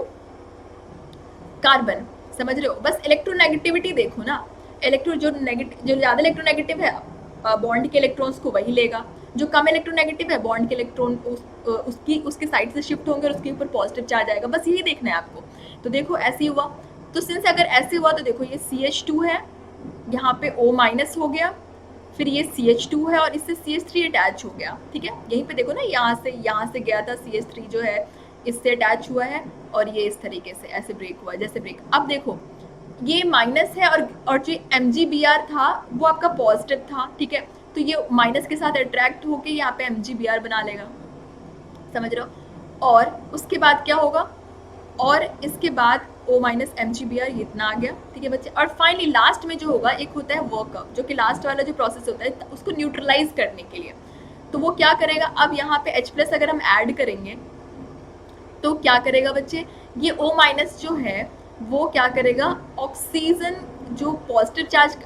carbon, समझ रहे हो। बस इलेक्ट्रोनेगेटिविटी देखो ना, जो ज्यादा इलेक्ट्रोनेगेटिव है बॉन्ड के इलेक्ट्रॉन्स को वही लेगा, जो कम इलेक्ट्रोनेगेटिव है बॉन्ड के इलेक्ट्रॉन उसके साइड से शिफ्ट होंगे और उसके ऊपर पॉजिटिव चार्ज आएगा, बस यही देखना है आपको। तो देखो ऐसे हुआ, तो सिंस अगर ऐसे हुआ तो देखो ये CH2 है, यहाँ पे O- हो गया, फिर ये CH2 है और इससे CH3 अटैच हो गया, ठीक है। यहीं पे देखो ना, यहाँ से गया था CH3 जो है इससे अटैच हुआ है, और ये इस तरीके से ऐसे ब्रेक हुआ, जैसे ब्रेक। अब देखो ये माइनस है और जो MgBr था वो आपका पॉजिटिव था, ठीक है, तो ये माइनस के साथ अट्रैक्ट होके यहाँ पे MgBr बना लेगा, समझ रहे हो। और उसके बाद क्या होगा, और इसके बाद O- MgBr ये इतना आ गया, ठीक है बच्चे। और फाइनली लास्ट में जो होगा, एक होता है वर्कअप, जो कि लास्ट वाला जो प्रोसेस होता है उसको न्यूट्रलाइज करने के लिए, तो वो क्या करेगा, अब यहाँ पे H+ अगर हम ऐड करेंगे तो क्या करेगा बच्चे, ये O- जो है वो क्या करेगा, ऑक्सीजन जो पॉजिटिव चार्ज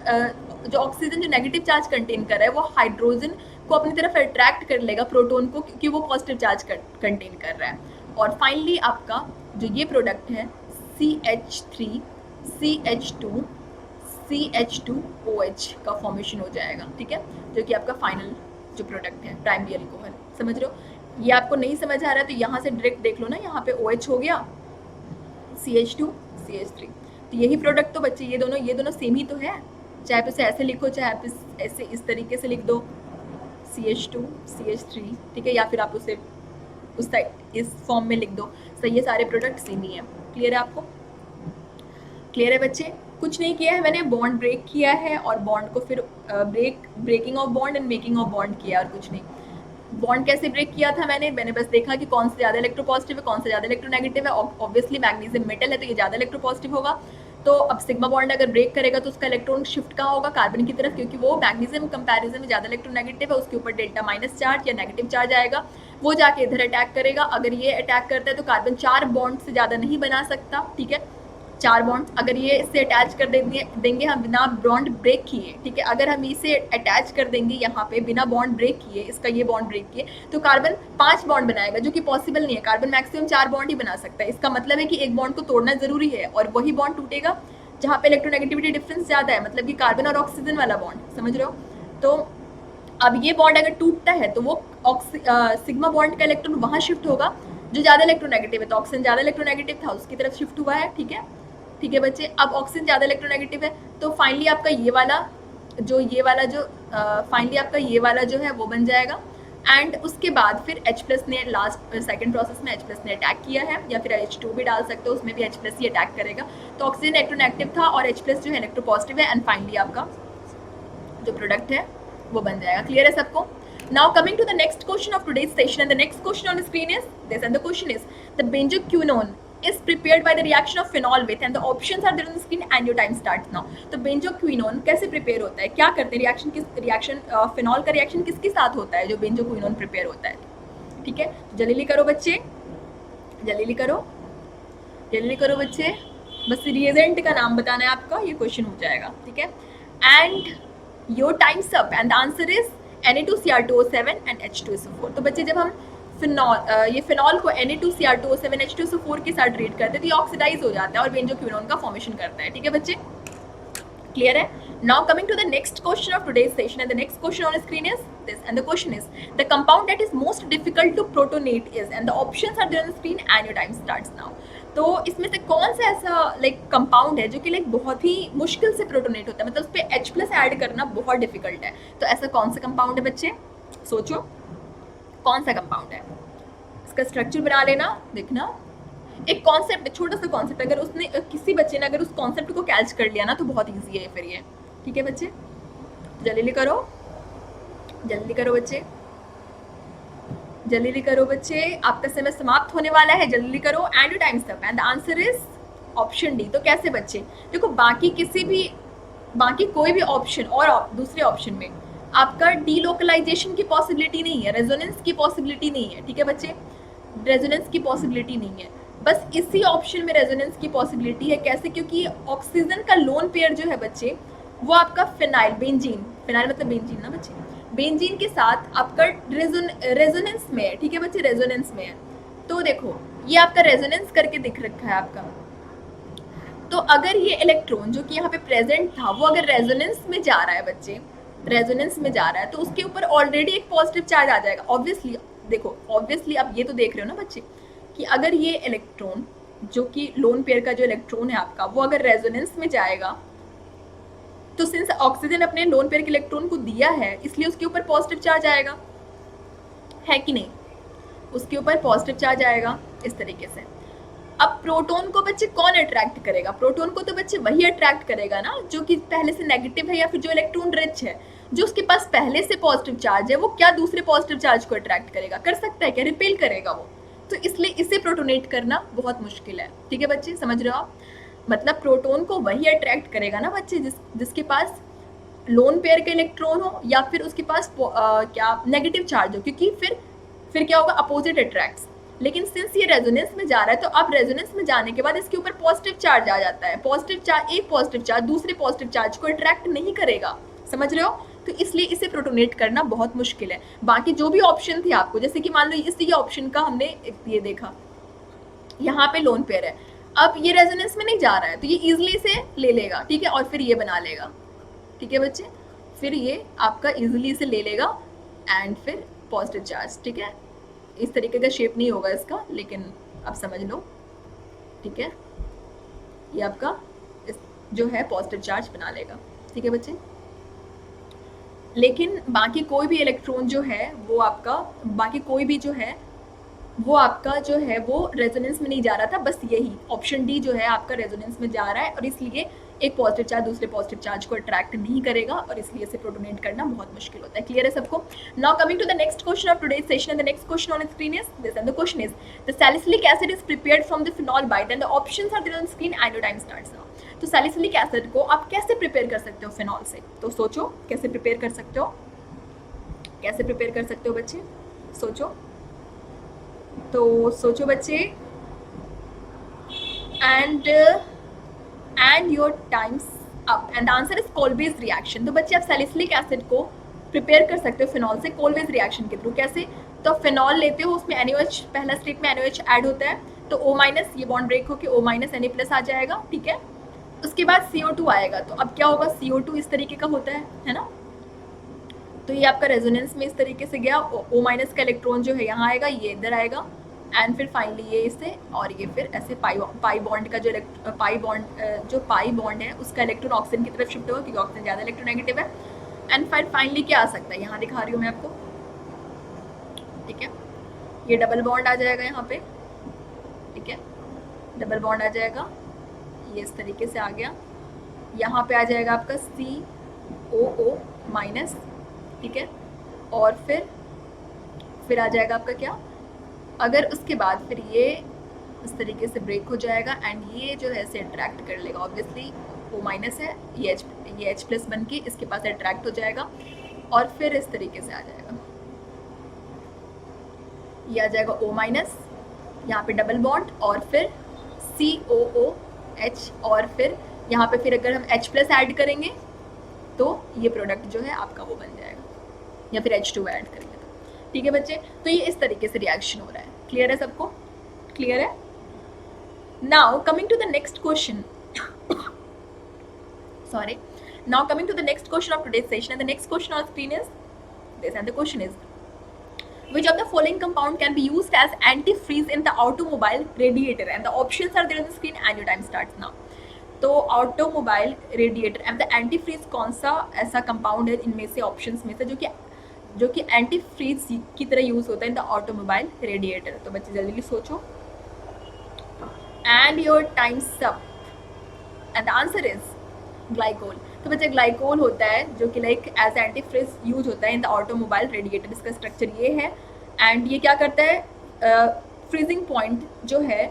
जो ऑक्सीजन जो नेगेटिव चार्ज कंटेन कर रहा है वो हाइड्रोजन को अपनी तरफ अट्रैक्ट कर लेगा, प्रोटॉन को, क्योंकि वो पॉजिटिव चार्ज कंटेन कर रहा है। और फाइनली आपका जो ये प्रोडक्ट है CH3 CH2 CH2OH का फॉर्मेशन हो जाएगा, ठीक है, जो कि आपका फाइनल जो प्रोडक्ट है प्राइमरी अल्कोहल, समझ रहे हो। ये आपको नहीं समझ आ रहा है तो यहाँ से डायरेक्ट देख लो ना, यहाँ पे OH हो गया, CH2 CH3, तो यही प्रोडक्ट। तो बच्चे ये दोनों सेम ही तो है, चाहे आप इसे ऐसे लिखो, चाहे आप ऐसे इस तरीके से लिख दो CH2 CH3, ठीक है, या फिर आप उसे इस फॉर्म में लिख दो, सही है, सारे प्रोडक्ट सेम ही है। क्लियर है आपको, क्लियर है बच्चे। कुछ नहीं किया है मैंने, बॉन्ड ब्रेक किया है और बॉन्ड को फिर breaking of bond and making of bond किया और कुछ नहीं। बॉन्ड कैसे ब्रेक किया था मैंने बस देखा कि कौन से ज़्यादा इलेक्ट्रोपॉजिटिव है, कौन से ज़्यादा इलेक्ट्रोनेगेटिव है। ऑब्वियसली मैग्नीशियम मेटल है तो ये ज़्यादा इलेक्ट्रोपॉजिटिव होगा। तो अब सिग्मा बॉन्ड अगर ब्रेक करेगा तो उसका इलेक्ट्रॉन शिफ्ट कहाँ होगा, कार्बन की तरफ, क्योंकि वो मैग्नीशियम कंपैरिजन में ज़्यादा इलेक्ट्रोनेगेटिव है, उसके ऊपर डेल्टा माइनस चार्ज या नेगेटिव चार्ज आएगा, वो जाके इधर अटैक करेगा। अगर ये अटैक करता है तो कार्बन 4 बॉन्ड से ज़्यादा नहीं बना सकता, ठीक है, 4 बॉन्ड। अगर ये इससे अटैच कर देंगे हम बिना बॉन्ड ब्रेक किए, ठीक है, अगर हम इसे अटैच कर देंगे यहाँ पे बिना बॉन्ड ब्रेक किए, इसका ये बॉन्ड ब्रेक किए, तो कार्बन 5 बॉन्ड बनाएगा, जो कि पॉसिबल नहीं है। कार्बन मैक्सिमम 4 बॉन्ड ही बना सकता है। इसका मतलब है कि एक बॉन्ड को तोड़ना जरूरी है और वही बॉन्ड टूटेगा जहाँ पे इलेक्ट्रोनेगेटिविटी डिफरेंस ज्यादा है, मतलब कि कार्बन और ऑक्सीजन वाला बॉन्ड, समझ रहे हो। तो अब ये बॉन्ड अगर टूटता है तो वो सिग्मा बॉन्ड का इलेक्ट्रॉन वहां शिफ्ट होगा जो ज्यादा इलेक्ट्रोनेगेटिव है। तो ऑक्सीजन ज्यादा इलेक्ट्रोनेगेटिव था, उसकी तरफ शिफ्ट हुआ है, ठीक है, ठीक है बच्चे। अब ऑक्सीजन ज्यादा इलेक्ट्रोनेगेटिव है तो फाइनली आपका ये वाला जो है वो बन जाएगा। एंड उसके बाद फिर H+ ने लास्ट सेकंड प्रोसेस में H+ ने अटैक किया है, या फिर H2 भी डाल सकते हो, उसमें भी H+ ही अटैक करेगा। तो ऑक्सीजन इलेक्ट्रोनेगेटिव था और H+ जो है इलेक्ट्रोपॉजिटिव है, एंड फाइनली आपका जो प्रोडक्ट है वो बन जाएगा। क्लियर है सबको? Now coming to the next question of today's session, and the next question on the screen is this, and the question is the benzoquinone is prepared by the reaction of phenol with, and the options are there on the screen and your time starts now. तो benzoquinone कैसे prepare होता है, क्या करते हैं, reaction phenol का reaction किसके साथ होता है जो benzoquinone प्रिपेयर होता है, ठीक है। जल्दी करो बच्चे, जल्दी करो बच्चे, बस रिएजेंट का नाम बताना है आपका, ये क्वेश्चन हो जाएगा, ठीक है। And your time's up and the answer is Na2Cr2O7 and H2SO4। तो बच्चे जब हम ये फिनॉल को Na2Cr2O7 H2SO4 के साथ ट्रीट करते हैं तो ये ऑक्सीडाइज हो जाता है और बेंजोक्विनोन का फॉर्मेशन करता है, ठीक है बच्चे, क्लियर है। Now coming to the next question of today's session, and the next question on screen is this, and the question is the compound that is most difficult to protonate is, and the options are there on the screen and your time starts now. तो इसमें से कौन सा ऐसा compound है जो कि बहुत ही मुश्किल से प्रोटोनेट होता है, मतलब उस पर H+ ऐड करना बहुत डिफिकल्ट है। तो ऐसा कौन सा कंपाउंड है बच्चे, सोचो कौन सा कंपाउंड है। इसका स्ट्रक्चर बना लेना, देखना, एक कॉन्सेप्ट, छोटा सा कॉन्सेप्ट, अगर उसने किसी बच्चे ने अगर उस कॉन्सेप्ट को कैच कर लिया ना तो बहुत ईजी है फिर ये, ठीक है बच्चे। जल्दी करो बच्चे, जल्दी करो बच्चे, आपका समय समाप्त होने वाला है, जल्दी करो। And your time stop, and the answer is option D. तो कैसे बच्चे, देखो बाकी कोई भी ऑप्शन और दूसरे ऑप्शन में आपका डीलोकलाइजेशन की पॉसिबिलिटी नहीं है, रेजोनेंस की पॉसिबिलिटी नहीं है, ठीक है बच्चे, रेजोनेंस की पॉसिबिलिटी नहीं है। बस इसी ऑप्शन में रेजोनेंस की पॉसिबिलिटी है। कैसे? क्योंकि ऑक्सीजन का लोन पेयर जो है बच्चे वो आपका बेंजीन मतलब बेंजीन ना बच्चे, बेंजीन के साथ आपका रेजोनेंस में है, ठीक है बच्चे, रेजोनेंस में है। तो देखो ये आपका रेजोनेंस करके दिख रखा है आपका। तो अगर ये इलेक्ट्रॉन जो कि यहाँ पे प्रेजेंट था वो अगर रेजोनेंस में जा रहा है बच्चे, रेजोनेंस में जा रहा है, तो उसके ऊपर ऑलरेडी एक पॉजिटिव चार्ज आ जाएगा। ऑब्वियसली देखो, ऑब्वियसली आप ये तो देख रहे हो ना बच्चे कि अगर ये इलेक्ट्रॉन जो कि लोन पेयर का जो इलेक्ट्रॉन है आपका वो अगर रेजोनेंस में जाएगा तो सिंस ऑक्सीजन अपने लोन पेयर के इलेक्ट्रॉन को दिया है इसलिए उसके ऊपर पॉजिटिव चार्ज आएगा, है कि नहीं, उसके ऊपर पॉजिटिव चार्ज आएगा इस तरीके से। अब प्रोटॉन को बच्चे कौन अट्रैक्ट करेगा? प्रोटॉन को तो बच्चे वही अट्रैक्ट करेगा ना जो कि पहले से नेगेटिव है या फिर जो इलेक्ट्रॉन रिच है, जो उसके पास पहले से पॉजिटिव चार्ज है। वो क्या दूसरे पॉजिटिव चार्ज को अट्रैक्ट करेगा? कर सकता है क्या? रिपेल करेगा वो। तो इसलिए इसे प्रोटोनेट करना बहुत मुश्किल है, ठीक है बच्चे, समझ रहे हो आप। मतलब प्रोटॉन को वही अट्रैक्ट करेगा ना बच्चे जिसके पास लोन पेयर का इलेक्ट्रॉन हो या फिर उसके पास क्या नेगेटिव चार्ज हो, क्योंकि फिर क्या होगा, अपोजिट अट्रैक्ट्स। लेकिन सिंस ये रेजोनेंस में जा रहा है तो अब रेजोनेंस में जाने के बाद इसके ऊपर पॉजिटिव चार्ज आ जाता है। पॉजिटिव चार्ज, एक पॉजिटिव चार्ज दूसरे पॉजिटिव चार्ज को अट्रैक्ट नहीं करेगा, समझ रहे हो। तो इसलिए इसे प्रोटोनेट करना बहुत मुश्किल है। बाकी जो भी ऑप्शन थे आपको, जैसे कि मान लो इस ऑप्शन का हमने ये देखा, यहाँ पे लोन पेयर है, अब ये रेजोनेंस में नहीं जा रहा है तो ये इजिली से ले लेगा, ठीक है, और फिर ये बना लेगा, ठीक है बच्चे, फिर ये आपका इजिली से ले लेगा एंड फिर पॉजिटिव चार्ज, ठीक है। इस तरीके का शेप नहीं होगा इसका, लेकिन आप समझ लो, ठीक है, ये आपका जो है पॉजिटिव चार्ज बना लेगा, ठीक है बच्चे। लेकिन बाकी कोई भी इलेक्ट्रॉन जो है वो आपका, बाकी कोई भी जो है वो आपका जो है वो रेजोनेंस में नहीं जा रहा था, बस यही ऑप्शन डी जो है आपका रेजोनेंस में जा रहा है और इसलिए एक पॉजिटिव चार्ज दूसरे पॉजिटिव चार्ज को अट्रैक्ट नहीं करेगा और इसलिए इसे प्रोटोनेट करना बहुत मुश्किल होता है। क्लियर है सबको? Now coming to the next question of today's session, and the next question on screen is this, and the question is the salicylic acid is prepared from the phenol by and the options are there on screen and your time starts now. तो salicylic acid को आप कैसे prepare कर सकते हो phenol से? तो सोचो कैसे प्रिपेयर कर सकते हो, कैसे प्रिपेयर कर सकते हो बच्चे, सोचो। तो सोचो बच्चे, and your time's up, and the answer is Kolbe's reaction. तो बच्चे आप सैलिसिलिक एसिड को प्रिपेयर कर सकते हो फिनॉल से कोलबेज रिएक्शन के थ्रू। कैसे? तो फिनॉल लेते हो, उसमें NaOH, पहला स्टेप में NaOH ऐड होता है, तो O-, ये बॉन्ड ब्रेक होकर O-Na+ आ जाएगा, ठीक है। उसके बाद CO2 आएगा, तो अब क्या होगा, CO2 इस तरीके का होता है ना। तो ये आपका रेजोनेंस में इस तरीके से गया, O- का इलेक्ट्रॉन जो है यहाँ आएगा, ये इधर आएगा, एंड फिर फाइनली ये इससे, और ये फिर ऐसे पाई बॉन्ड का जो पाई बॉन्ड है उसका इलेक्ट्रॉन ऑक्सीजन की तरफ शिफ्ट होगा, क्योंकि ऑक्सीजन ज़्यादा इलेक्ट्रोनेगेटिव है। एंड फिर फाइनली क्या आ सकता है, यहाँ दिखा रही हूँ मैं आपको, ठीक है। ये डबल बॉन्ड आ जाएगा यहाँ पे, ठीक है, डबल बॉन्ड आ जाएगा, ये इस तरीके से आ गया। यहाँ पे आ जाएगा आपका COO-, ठीक है। और फिर आ जाएगा आपका क्या, अगर उसके बाद फिर ये इस तरीके से ब्रेक हो जाएगा, एंड ये जो है इसे अट्रैक्ट कर लेगा। ऑब्वियसली O- है, ये H+ बन के इसके पास अट्रैक्ट हो जाएगा, और फिर इस तरीके से आ जाएगा, ये आ जाएगा O-, यहाँ पे डबल बॉन्ड, और फिर COOH, और फिर यहाँ पे फिर अगर हम H+ ऐड करेंगे तो ये प्रोडक्ट जो है आपका वो बन जाएगा, या फिर H2 ऐड करेंगे तो, ठीक है बच्चे। तो ये इस तरीके से रिएक्शन हो रहा है। क्लियर है सबको? क्लियर है? Now coming to the next question, sorry, now coming to the next question of today's session, and the next question on screen is this, and the question is which of the following compound can be used as antifreeze in the automobile radiator, and the options are there on the screen and your time starts now। तो automobile radiator and the antifreeze कौन सा ऐसा compound है इनमें से, options में से, जो कि एंटीफ्रीज की तरह यूज होता है इन द ऑटोमोबाइल रेडिएटर? तो बच्चे जल्दी सोचो, and your time's up, and the answer is glycol. तो बच्चे ग्लाइकोल होता है जो कि लाइक एज एंटीफ्रीज यूज होता है इन द ऑटोमोबाइल रेडिएटर। इसका स्ट्रक्चर ये है, एंड ये क्या करता है, फ्रीजिंग पॉइंट जो है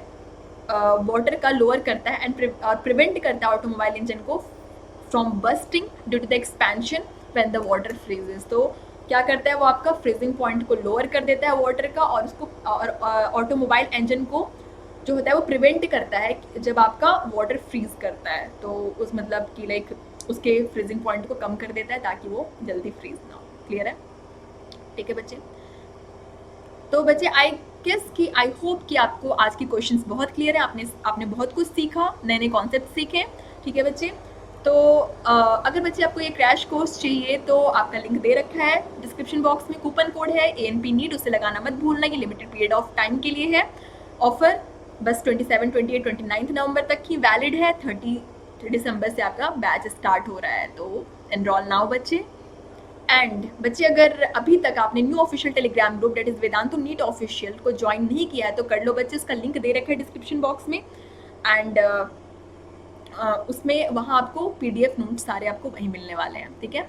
वाटर का लोअर करता है, एंड प्रिवेंट करता है ऑटोमोबाइल इंजन को from bursting due to the expansion when the water freezes. तो क्या करता है वो, आपका फ्रीजिंग पॉइंट को लोअर कर देता है वाटर का, और उसको ऑटोमोबाइल इंजन को जो होता है वो प्रिवेंट करता है जब आपका वाटर फ्रीज करता है, तो उस मतलब कि लाइक उसके फ्रीजिंग पॉइंट को कम कर देता है ताकि वो जल्दी फ्रीज ना हो। क्लियर है? ठीक है बच्चे। तो बच्चे आई होप कि आपको आज की क्वेश्चंस बहुत क्लियर है, आपने बहुत कुछ सीखा, नए नए कॉन्सेप्ट सीखे। ठीक है बच्चे। तो अगर बच्चे आपको ये क्रैश कोर्स चाहिए तो आपका लिंक दे रखा है डिस्क्रिप्शन बॉक्स में, कूपन कोड है ANP नीड, उसे लगाना मत भूलना। ये लिमिटेड पीरियड ऑफ टाइम के लिए है, ऑफर बस 27, 28, 29 नवंबर तक ही वैलिड है। 30 दिसंबर से आपका बैच स्टार्ट हो रहा है, तो एनरोल नाउ बच्चे। एंड बच्चे अगर अभी तक आपने new official Telegram group that is Vedantu NEET official को ज्वाइन नहीं किया है तो कर लो बच्चे, उसका लिंक दे रखा है डिस्क्रिप्शन बॉक्स में। एंड उसमें वहाँ आपको PDF नोट्स सारे आपको वहीं मिलने वाले हैं। ठीक है।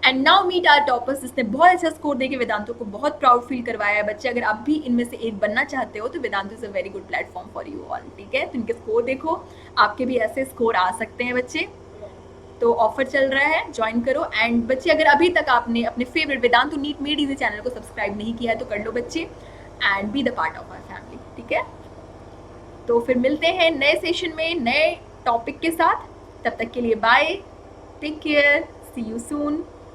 And now meet our toppers, जिसने बहुत अच्छा स्कोर देके वेदांतु को बहुत प्राउड फील करवाया है। बच्चे अगर आप भी इनमें से एक बनना चाहते हो तो Vedantu is a very good platform for you all. ठीक है। तो इनके स्कोर देखो, आपके भी ऐसे स्कोर आ सकते हैं बच्चे। तो ऑफर चल रहा है, ज्वाइन करो। एंड बच्चे अगर अभी तक आपने अपने favourite Vedantu NEET made easy channel को सब्सक्राइब नहीं किया है तो कर लो बच्चे, and be the part of our family. ठीक है। तो फिर मिलते हैं नए सेशन में नए टॉपिक के साथ, तब तक के लिए bye, take care, see you soon.